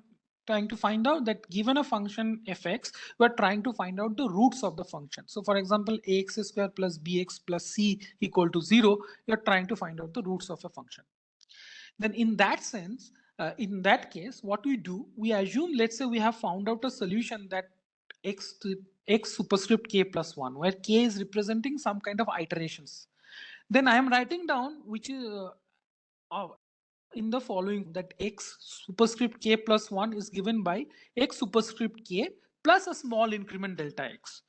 to find out, that given a function fx, we're trying to find out the roots of the function. So for example, ax square plus bx plus c equal to 0, you're trying to find out the roots of a function. Then in that sense, in that case, what we do, we assume, let's say we have found out a solution that x superscript k plus 1, where k is representing some kind of iterations. Then I am writing down, which is in the following, that x superscript k plus 1 is given by x superscript k plus a small increment delta x.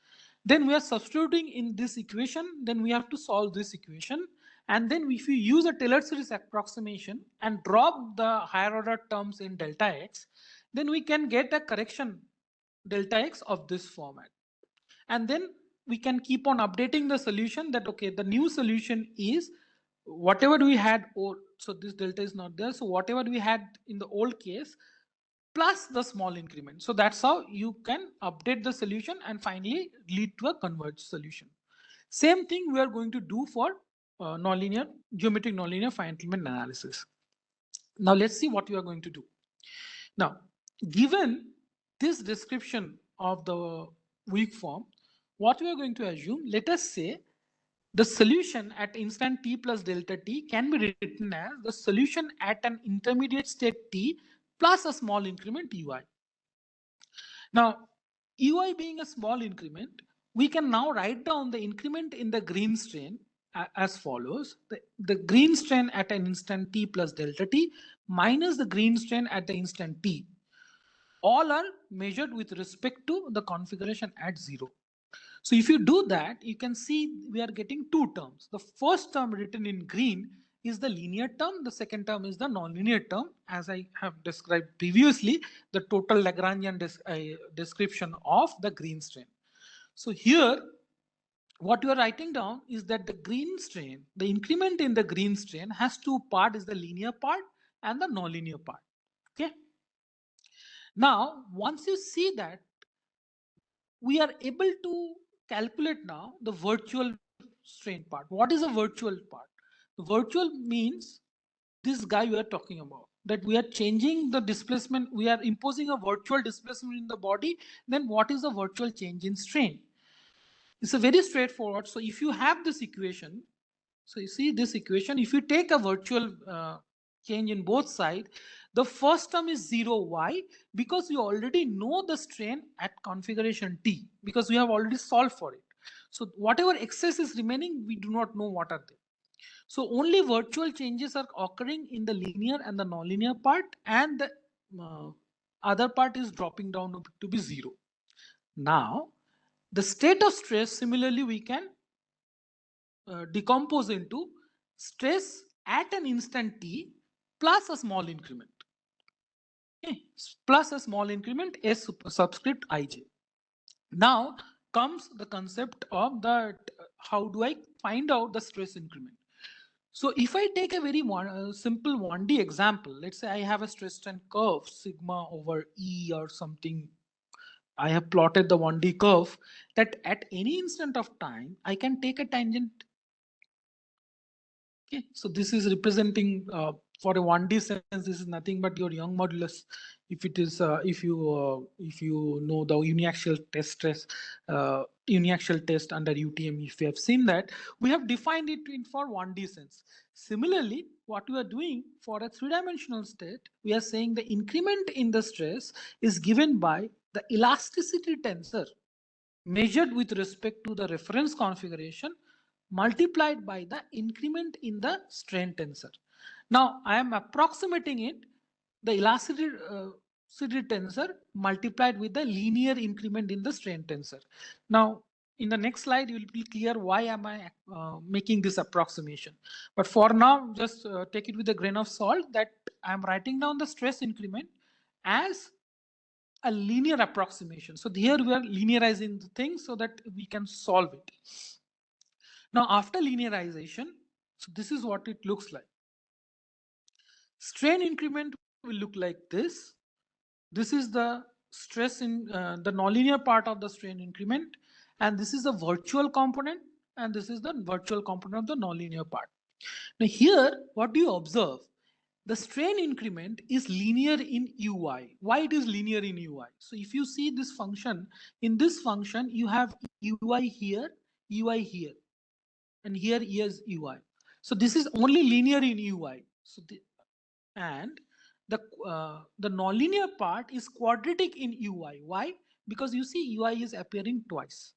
Then we are substituting in this equation, then we have to solve this equation. And then if we use a Taylor series approximation and drop the higher order terms in delta x, then we can get a correction delta x of this format. And then we can keep on updating the solution, that okay, the new solution is whatever we had, or so this delta is not there, so whatever we had in the old case plus the small increment. So that's how you can update the solution and finally lead to a converged solution. Same thing we are going to do for geometric nonlinear finite element analysis. Now let's see what we are going to do. Now, given this description of the weak form, what we are going to assume, let us say the solution at instant t plus delta t can be written as the solution at an intermediate state t plus a small increment ui. Now, ui being a small increment, we can now write down the increment in the green strain as follows. The green strain at an instant t plus delta t minus the green strain at the instant t. All are measured with respect to the configuration at 0. So if you do that, you can see we are getting two terms. The first term written in green is the linear term. The second term is the nonlinear term. As I have described previously, the total Lagrangian description of the green strain. So here, what you are writing down is that the green strain, the increment in the green strain has two parts, is the linear part and the nonlinear part. Okay. Now, once you see that, we are able to calculate now the virtual strain part. What is a virtual part? The virtual means this guy we are talking about, that we are changing the displacement, we are imposing a virtual displacement in the body. Then what is the virtual change in strain? It's a very straightforward. So if you have this equation, so you see this equation, if you take a virtual change in both sides, the first term is 0. Why? Because we already know the strain at configuration T, because we have already solved for it. So whatever excess is remaining, we do not know what are they. So only virtual changes are occurring in the linear and the nonlinear part, and the other part is dropping down to be 0. Now, the state of stress, similarly, we can decompose into stress at an instant t plus a small increment. Okay, plus a small increment s subscript ij. Now comes the concept of that how do I find out the stress increment. So if I take a very simple 1D example, let's say I have a stress strain curve sigma over E or something. I have plotted the 1D curve that at any instant of time, I can take a tangent. Okay, so this is representing for a 1D sense, this is nothing but your Young modulus. If it is, if you know the uniaxial test stress, uniaxial test under UTM, if you have seen that, we have defined it in for 1D sense. Similarly, what we are doing for a 3-dimensional state, we are saying the increment in the stress is given by the elasticity tensor measured with respect to the reference configuration multiplied by the increment in the strain tensor. Now I am approximating it, the elasticity tensor multiplied with the linear increment in the strain tensor. Now in the next slide you will be clear why am I making this approximation. But for now, just take it with a grain of salt that I am writing down the stress increment as a linear approximation. So here we are linearizing the thing so that we can solve it. Now after linearization, so this is what it looks like. Strain increment will look like this. This is the stress in the nonlinear part of the strain increment, and this is the virtual component, and this is the virtual component of the nonlinear part. Now here, what do you observe? The strain increment is linear in ui. Why it is linear in ui? So if you see this function, in this function you have ui here, and here is ui. So this is only linear in ui. So and the nonlinear part is quadratic in ui. Why? Because you see ui is appearing twice.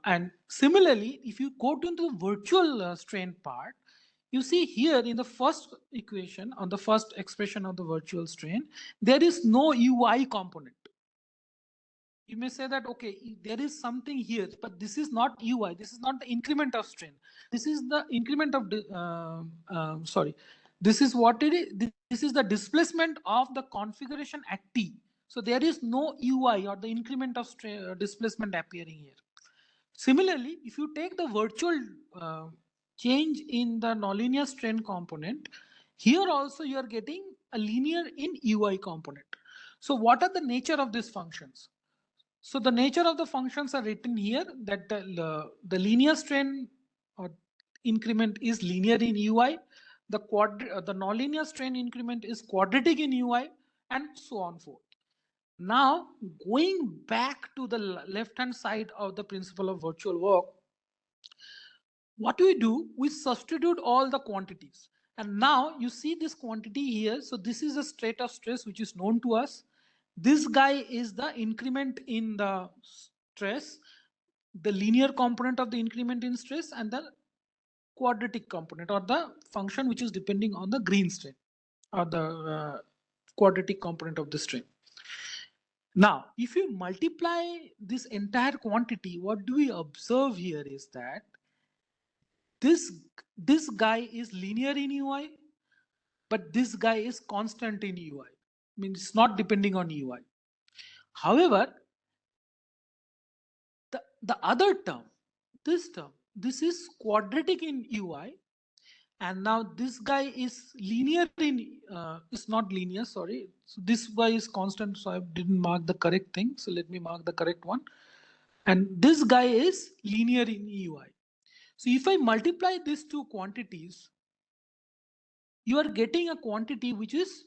And similarly, if you go to the virtual strain part, you see here in the first equation, on the first expression of the virtual strain, there is no ui component. You may say that, okay, there is something here, but this is not ui. This is not the increment of strain. This is the increment of, this is what it is. This is the displacement of the configuration at t. So there is no ui or the increment of strain, displacement appearing here. Similarly, if you take the virtual change in the nonlinear strain component, here also you are getting a linear in ui component. So what are the nature of these functions? So the nature of the functions are written here, that the linear strain or increment is linear in ui, the nonlinear strain increment is quadratic in ui, and so on forth. Now going back to the left hand side of the principle of virtual work, what do? We substitute all the quantities, and now you see this quantity here. So this is a state of stress which is known to us. This guy is the increment in the stress, the linear component of the increment in stress, and the quadratic component or the function which is depending on the green strain or the quadratic component of the strain. Now if you multiply this entire quantity, what do we observe here is that this guy is linear in ui, but this guy is constant in ui. Means it's not depending on ui. However, the other term, this is quadratic in ui, and now this guy is linear in it's not linear, sorry. So this guy is constant, so I didn't mark the correct thing, so let me mark the correct one. And this guy is linear in ui. So if I multiply these two quantities, you are getting a quantity which is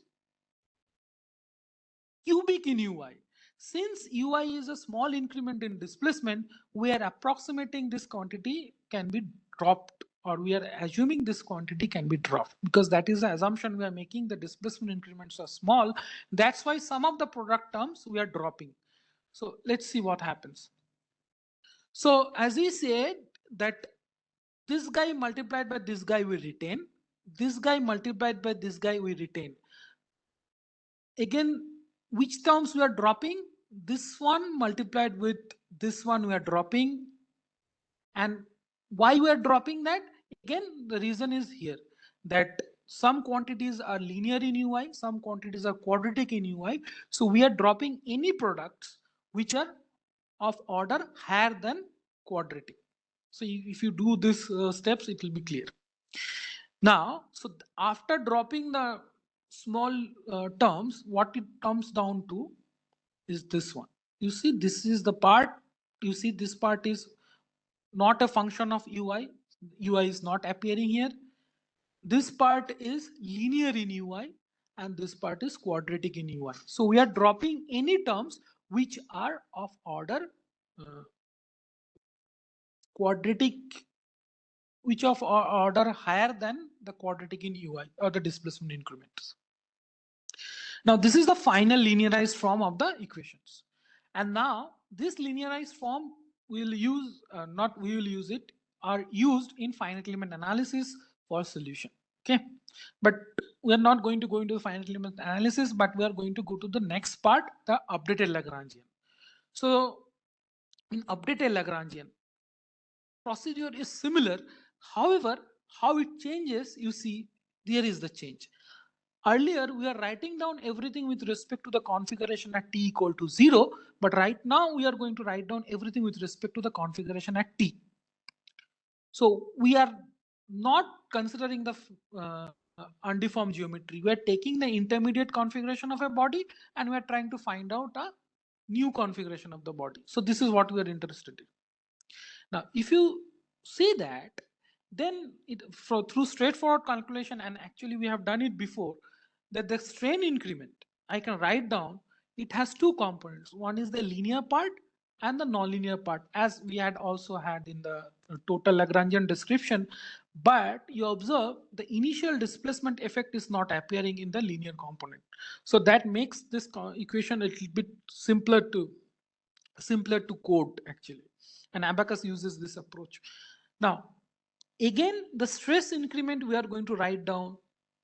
cubic in ui. Since ui is a small increment in displacement, we are approximating this quantity can be dropped, or we are assuming this quantity can be dropped, because that is the assumption we are making. The displacement increments are small. That's why some of the product terms we are dropping. So let's see what happens. So as we said that this guy multiplied by this guy we retain. This guy multiplied by this guy we retain. Again, which terms we are dropping? This one multiplied with this one we are dropping. And why we are dropping that? Again, the reason is here that some quantities are linear in UI, some quantities are quadratic in UI. So we are dropping any products which are of order higher than quadratic. So if you do these steps, it will be clear. Now, so after dropping the small terms, what it comes down to is this one. You see, this is the part. You see, this part is not a function of UI. UI is not appearing here. This part is linear in UI and this part is quadratic in UI. So we are dropping any terms which are of order quadratic, which of order higher than the quadratic in UI or the displacement increments. Now this is the final linearized form of the equations. And now this linearized form we'll use, not we will use it, are used in finite element analysis for solution. Okay, but we are not going to go into the finite element analysis, but we are going to go to the next part, the updated Lagrangian. So in updated Lagrangian, procedure is similar. However, how it changes, you see, there is the change. Earlier, we are writing down everything with respect to the configuration at t equal to 0, but right now we are going to write down everything with respect to the configuration at t. So we are not considering the undeformed geometry. We are taking the intermediate configuration of a body and we are trying to find out a new configuration of the body. So this is what we are interested in. Now, if you see that, then through straightforward calculation, and actually we have done it before, that the strain increment, I can write down, it has two components. One is the linear part and the nonlinear part, as we had also had in the total Lagrangian description. But you observe the initial displacement effect is not appearing in the linear component. So that makes this equation a little bit simpler to code actually. And Abacus uses this approach. Now, again, the stress increment, we are going to write down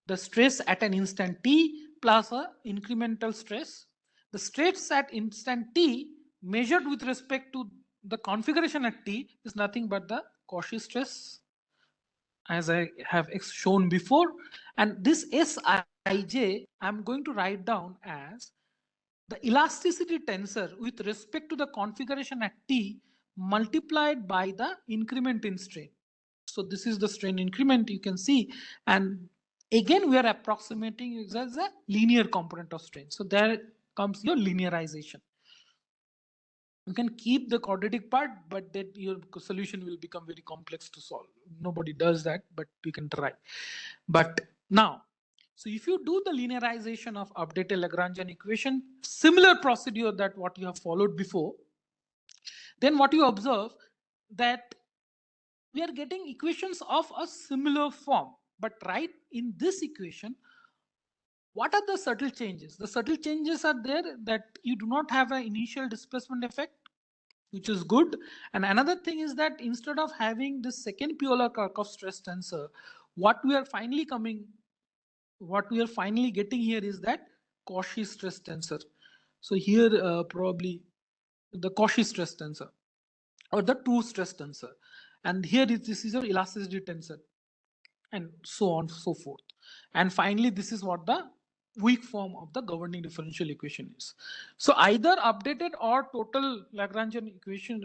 the stress at an instant t plus a incremental stress. The stress at instant t measured with respect to the configuration at t is nothing but the Cauchy stress, as I have shown before. And this Sij, I'm going to write down as the elasticity tensor with respect to the configuration at t multiplied by the increment in strain. So this is the strain increment you can see. And again, we are approximating it as a linear component of strain. So there comes your linearization. You can keep the quadratic part, but then your solution will become very complex to solve. Nobody does that, but you can try. But now, so if you do the linearization of updated Lagrangian equation, similar procedure that what you have followed before, then what you observe that we are getting equations of a similar form. But right in this equation, what are the subtle changes? The subtle changes are there that you do not have an initial displacement effect, which is good. And another thing is that instead of having this second Piola-Karpov stress tensor, what we are finally getting here is that Cauchy stress tensor. So here probably the Cauchy stress tensor or the true stress tensor. And here this is your elasticity tensor and so on and so forth. And finally, this is what the weak form of the governing differential equation is. So either updated or total Lagrangian equation,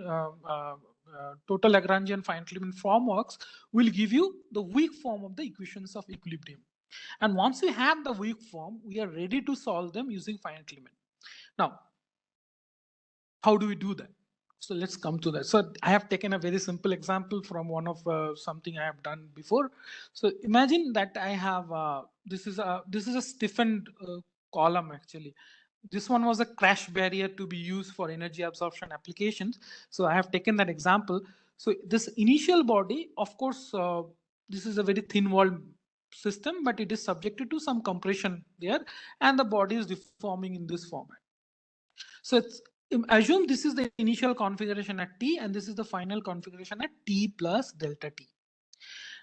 total Lagrangian finite element frameworks will give you the weak form of the equations of equilibrium. And once we have the weak form, we are ready to solve them using finite element. Now, how do we do that? So let's come to that. So I have taken a very simple example from one of something I have done before. So imagine that I have this is a stiffened column actually. This one was a crash barrier to be used for energy absorption applications. So I have taken that example. So this initial body, of course, this is a very thin walled system, but it is subjected to some compression there, and the body is deforming in this format. So assume this is the initial configuration at t and this is the final configuration at t plus delta t.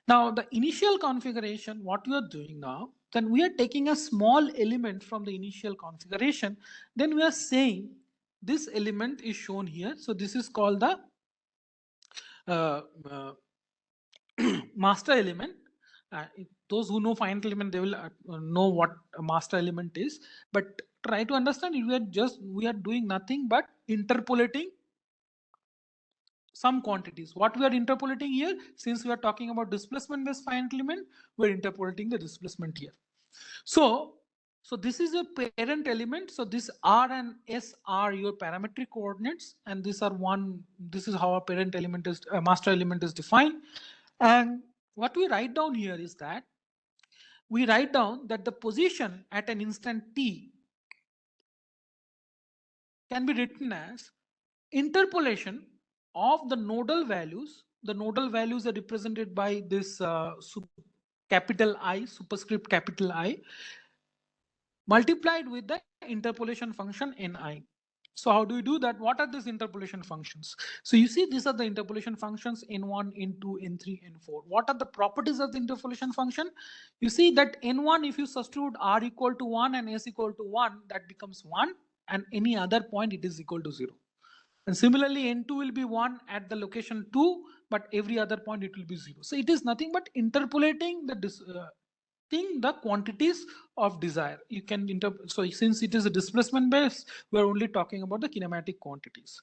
Now the initial configuration, what we are doing now, then we are taking a small element from the initial configuration. Then we are saying this element is shown here. So this is called the uh, uh, master element. Those who know finite element, they will know what a master element is. But try to understand, we are doing nothing but interpolating some quantities. What we are interpolating here, since we are talking about displacement based finite element, we are interpolating the displacement here. So this is a parent element. So this R and S are your parametric coordinates, and these are one. This is how a parent element is, a master element is defined. And what we write down here is that we write down that the position at an instant t can be written as interpolation of the nodal values. The nodal values are represented by this capital I, superscript capital I, multiplied with the interpolation function Ni. So how do we do that? What are these interpolation functions? So you see, these are the interpolation functions N1, N2, N3, N4. What are the properties of the interpolation function? You see that N1, if you substitute R equal to 1 and S equal to 1, that becomes 1, and any other point it is equal to 0. And similarly, N2 will be 1 at the location 2, but every other point it will be 0. So it is nothing but interpolating the quantities of desire. You can so since it is a displacement base, we are only talking about the kinematic quantities.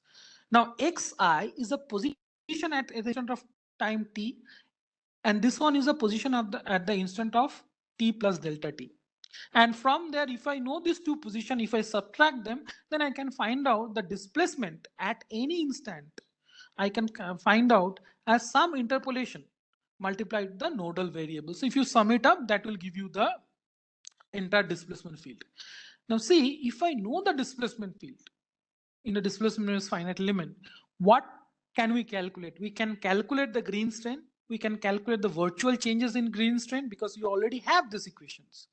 Now xi is a position at the instant of time t, and this one is a position at the instant of t plus delta t. And from there, if I know these two positions, if I subtract them, then I can find out the displacement at any instant. I can find out as some interpolation multiplied the nodal variable. So if you sum it up, that will give you the entire displacement field. Now see, if I know the displacement field in a displacement is finite element, what can we calculate? We can calculate the green strain. We can calculate the virtual changes in green strain because you already have these equations.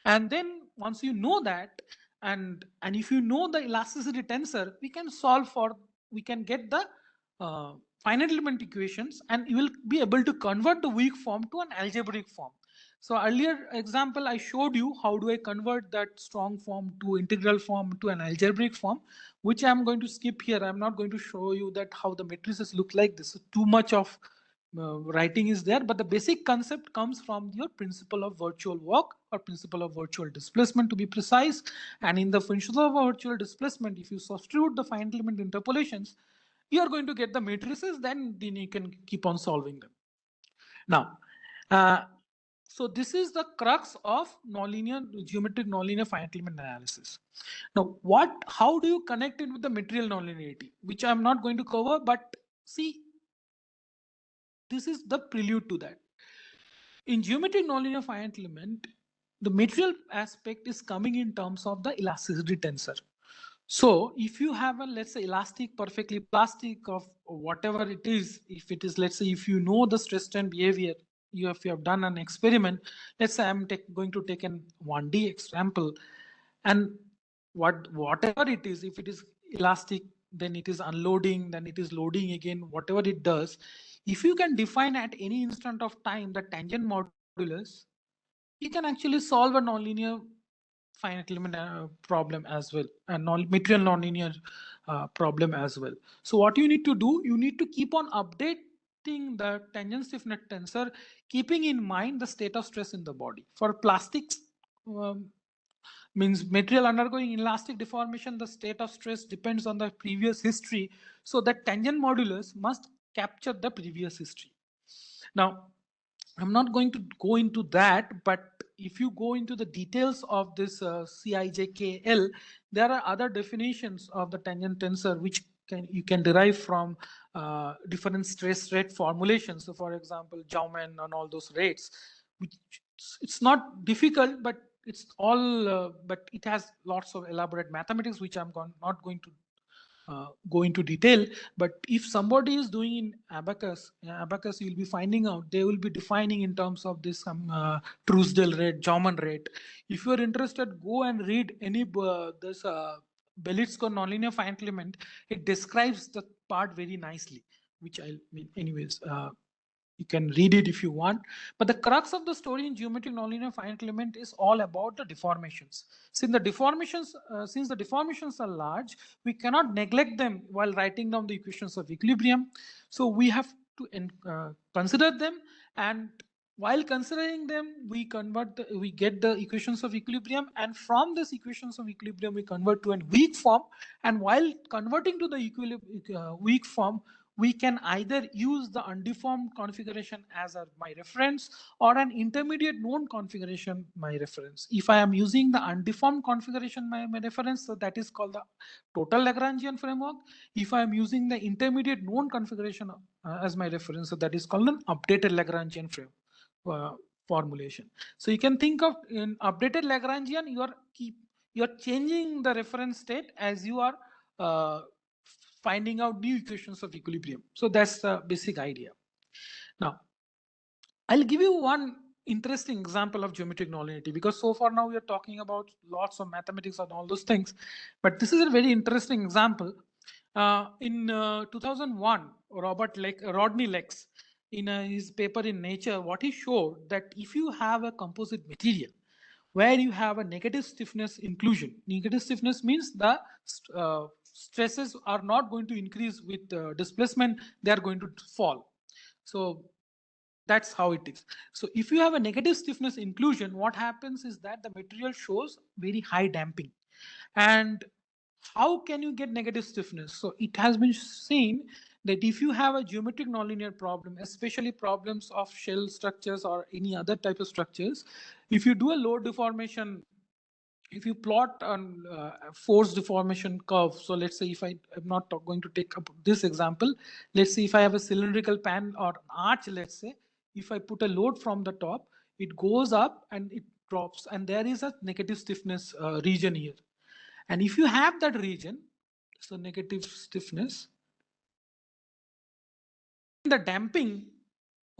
And then once you know that, and if you know the elasticity tensor, we can get the finite element equations, and you will be able to convert the weak form to an algebraic form. So earlier example, I showed you how do I convert that strong form to integral form to an algebraic form, which I'm going to skip here. I'm not going to show you that how the matrices look like. This is too much of writing is there, but the basic concept comes from your principle of virtual work, or principle of virtual displacement to be precise. And in the principle of virtual displacement, if you substitute the finite element interpolations, you are going to get the matrices, then you can keep on solving them. Now, so this is the crux of geometric nonlinear finite element analysis. Now, how do you connect it with the material nonlinearity, which I'm not going to cover, but see, this is the prelude to that. In geometric nonlinear finite element, the material aspect is coming in terms of the elasticity tensor. So if you have a, let's say, elastic, perfectly plastic of whatever it is, if it is, let's say, if you know the stress strain behavior, if you have done an experiment, let's say I'm going to take an 1D example, and whatever it is, if it is elastic, then it is unloading, then it is loading again, whatever it does, if you can define at any instant of time the tangent modulus, you can actually solve a nonlinear finite element problem as well, and material nonlinear problem as well. So what you need to do, you need to keep on updating the tangent stiffness tensor, keeping in mind the state of stress in the body. For plastics, means material undergoing elastic deformation, the state of stress depends on the previous history. So that tangent modulus must capture the previous history. Now, I'm not going to go into that, but if you go into the details of this CIJKL, there are other definitions of the tangent tensor which you can derive from different stress rate formulations. So for example, Jaumann and all those rates, which it's not difficult, but it's all, but it has lots of elaborate mathematics, which I'm not going to go into detail. But if somebody is doing in abacus, you'll be finding out they will be defining in terms of this Truesdale rate, Jaumann rate. If you are interested, go and read any this Belitsko nonlinear finite element. It describes the part very nicely, which I mean anyways. You can read it if you want. But the crux of the story in geometric nonlinear finite element is all about the deformations. Since the deformations are large, we cannot neglect them while writing down the equations of equilibrium. So we have to consider them, and while considering them, we get the equations of equilibrium, and from this equations of equilibrium, we convert to a weak form. And while converting to the weak form, we can either use the undeformed configuration as my reference, or an intermediate known configuration my reference. If I am using the undeformed configuration my reference, so that is called the total Lagrangian framework. If I am using the intermediate known configuration as my reference, so that is called an updated Lagrangian formulation. So you can think of in updated Lagrangian, you are changing the reference state as you are finding out new equations of equilibrium. So that's the basic idea. Now, I'll give you one interesting example of geometric nonlinearity, because so far now we are talking about lots of mathematics and all those things, but this is a very interesting example. In 2001, Rodney Lex, in his paper in Nature, what he showed that if you have a composite material where you have a negative stiffness inclusion, negative stiffness means the stresses are not going to increase with displacement, they are going to fall. So that's how it is. So if you have a negative stiffness inclusion, what happens is that the material shows very high damping. And how can you get negative stiffness? So it has been seen that if you have a geometric nonlinear problem, especially problems of shell structures or any other type of structures, if you do a load deformation, if you plot on force deformation curve, so let's say if I'm not going to take up this example, let's say if I have a cylindrical pan or arch, let's say, if I put a load from the top, it goes up and it drops, and there is a negative stiffness region here. And if you have that region, so negative stiffness, the damping,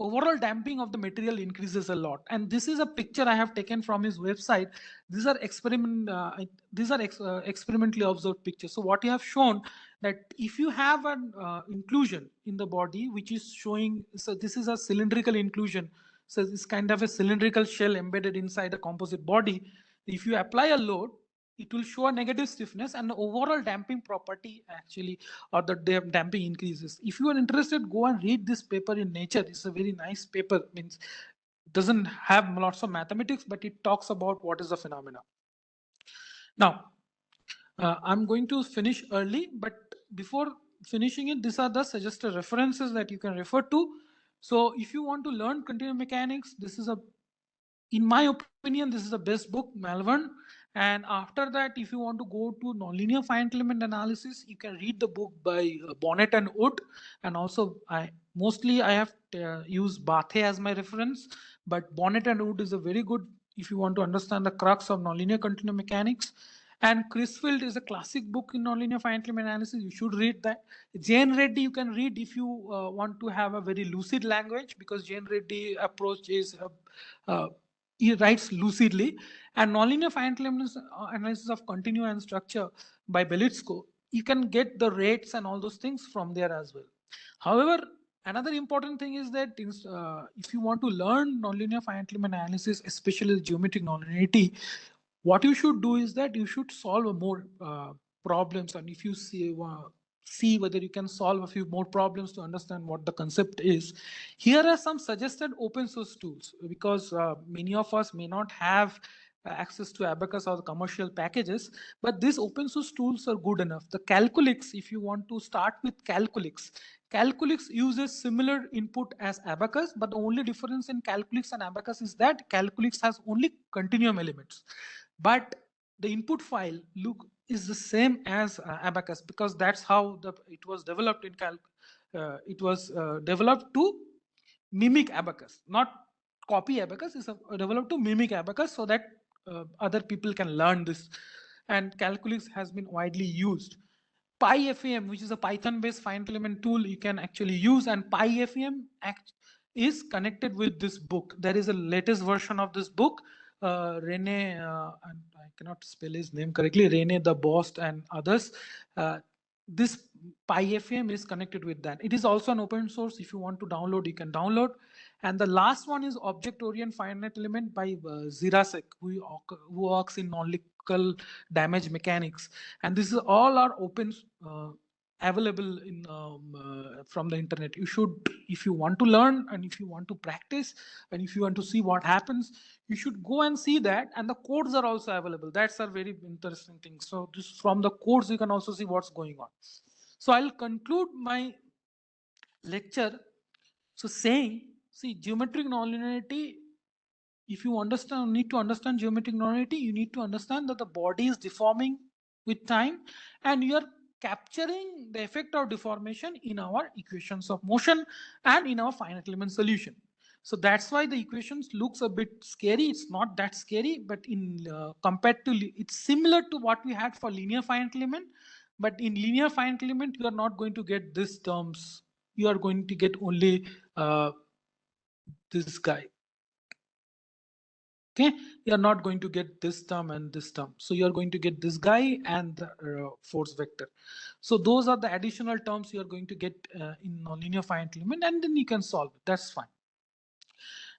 overall damping of the material increases a lot. And this is a picture I have taken from his website. These are experimentally observed pictures. So what you have shown that if you have an inclusion in the body, which is showing, so this is a cylindrical inclusion. So it's kind of a cylindrical shell embedded inside a composite body. If you apply a load, it will show a negative stiffness, and the overall damping property actually, or the damping increases. If you are interested, go and read this paper in Nature. It's a very nice paper. Means doesn't have lots of mathematics, but it talks about what is the phenomena. Now, I'm going to finish early, but before finishing it, these are the suggested references that you can refer to. So if you want to learn continuum mechanics, this is in my opinion, this is the best book, Malvern. And after that, if you want to go to nonlinear finite element analysis, you can read the book by Bonnet and Wood. And also, I have used Bathe as my reference, but Bonnet and Wood is a very good if you want to understand the crux of nonlinear continuum mechanics. And Crisfield is a classic book in nonlinear finite element analysis. You should read that. Jane Reddy you can read if you want to have a very lucid language, because Jane Reddy approach is he writes lucidly. And nonlinear finite element analysis of continuum and structure by Belitsko, you can get the rates and all those things from there as well. However, another important thing is that if you want to learn nonlinear finite element analysis, especially geometric nonlinearity, what you should do is that you should solve more problems, and if you see whether you can solve a few more problems to understand what the concept is. Here are some suggested open source tools, because many of us may not have access to Abacus or the commercial packages, but these open source tools are good enough. The Calculix, if you want to start with Calculix uses similar input as Abacus, but the only difference in Calculix and Abacus is that Calculix has only continuum elements, but the input file is the same as Abacus, because that's how it was developed in it was developed to mimic Abacus, not copy Abacus. It's developed to mimic Abacus so that other people can learn this. And Calculix has been widely used. PyFEM, which is a Python-based finite element tool, you can actually use, and PyFEM is connected with this book. There is a latest version of this book. Rene, I cannot spell his name correctly, Rene the Bost and others. This PyFEM is connected with that. It is also an open source. If you want to download, you can download. And the last one is object-oriented finite element by Zirasek, who works in non-local damage mechanics. And this is all are open, available in from the internet. You should, if you want to learn and if you want to practice and if you want to see what happens, you should go and see that. And the codes are also available. That's a very interesting thing. So this, from the codes you can also see what's going on. So I'll conclude my lecture so saying, see, geometric nonlinearity, if you need to understand geometric nonlinearity, you need to understand that the body is deforming with time and you are capturing the effect of deformation in our equations of motion and in our finite element solution. So that's why the equations looks a bit scary. It's not that scary, but in compared to, it's similar to what we had for linear finite element. But in linear finite element, you are not going to get these terms. You are going to get only this guy. Okay, you are not going to get this term and this term. So you are going to get this guy and the force vector. So those are the additional terms you are going to get in nonlinear finite element, and then you can solve it. That's fine.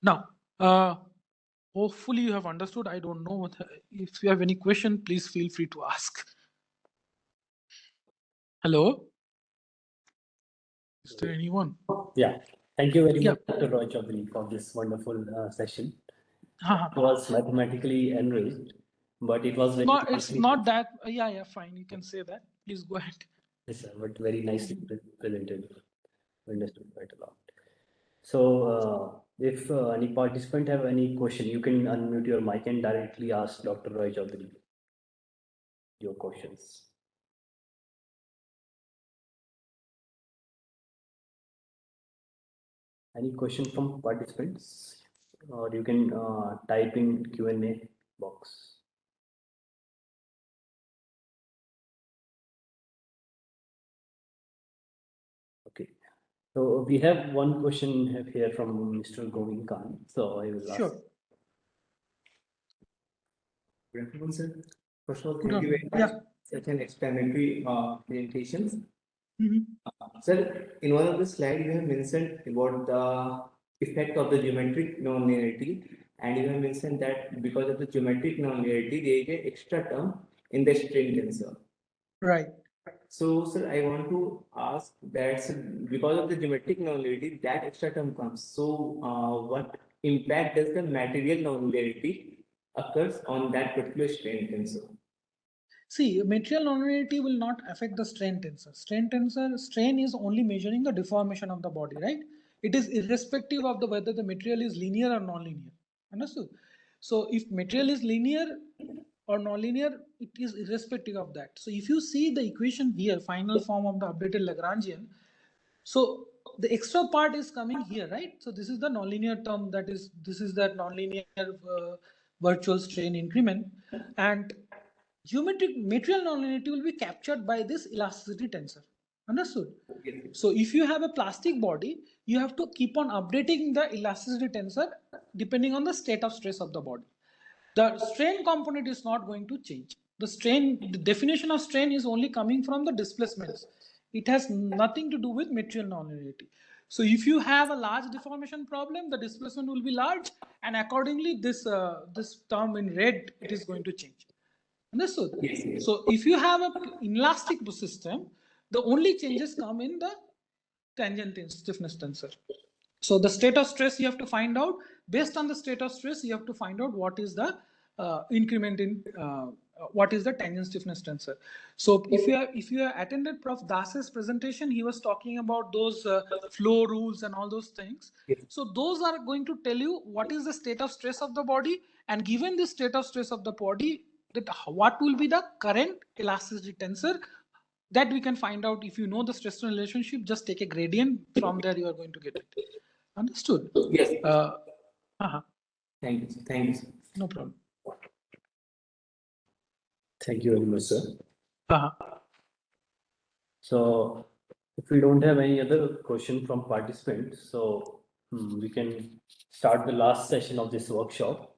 Now, hopefully you have understood. I don't know if you have any question, please feel free to ask. Hello? Is there anyone? Yeah. Thank you very much, Dr. Roy Chowdhary, for this wonderful session. It was mathematically enriched, but it was very it's not that. Yeah, fine. You can say that. Please go ahead. Yes, sir, but very nicely presented. Understood quite a lot. So, if any participant have any question, you can unmute your mic and directly ask Dr. Roy Chowdhary your questions. Any question from participants? Or you can type in Q&A box. Okay. So we have one question here from Mr. Govind Khan. So I will ask. Sure. Good afternoon, sir. First of all, thank you very much. Such an explanatory presentations. Sir, in one of the slides, you have mentioned about the effect of the geometric nonlinearity, and you have mentioned that because of the geometric nonlinearity, there is an extra term in the strain tensor. Right. So, sir, I want to ask that, sir, because of the geometric nonlinearity, that extra term comes. So, what impact does the material nonlinearity occurs on that particular strain tensor? See, material nonlinearity will not affect the strain tensor. Strain is only measuring the deformation of the body, right? It is irrespective of whether the material is linear or nonlinear. Understood? So if material is linear or nonlinear, it is irrespective of that. So if you see the equation here, final form of the updated Lagrangian, so the extra part is coming here, right? So this is the nonlinear term, this is the nonlinear virtual strain increment, and geometric material nonlinearity will be captured by this elasticity tensor. Understood? So if you have a plastic body, you have to keep on updating the elasticity tensor depending on the state of stress of the body. The strain component is not going to change. The definition of strain is only coming from the displacements. It has nothing to do with material nonlinearity. So if you have a large deformation problem, the displacement will be large, and accordingly this term in red, it is going to change. Understood? Yes. So if you have an inelastic system, the only changes come in the tangent stiffness tensor. So the state of stress you have to find out. Based on the state of stress, you have to find out what is the increment in what is the tangent stiffness tensor. So if you have attended Prof. Das's presentation, he was talking about those flow rules and all those things. Yes. So those are going to tell you what is the state of stress of the body, and given the state of stress of the body, that what will be the current elasticity tensor. That we can find out if you know the stress relationship. Just take a gradient, from there you are going to get it. Understood? Yes. Thank you. Thank you, sir. No problem. Thank you very much, sir. So if we don't have any other question from participants, so we can start the last session of this workshop.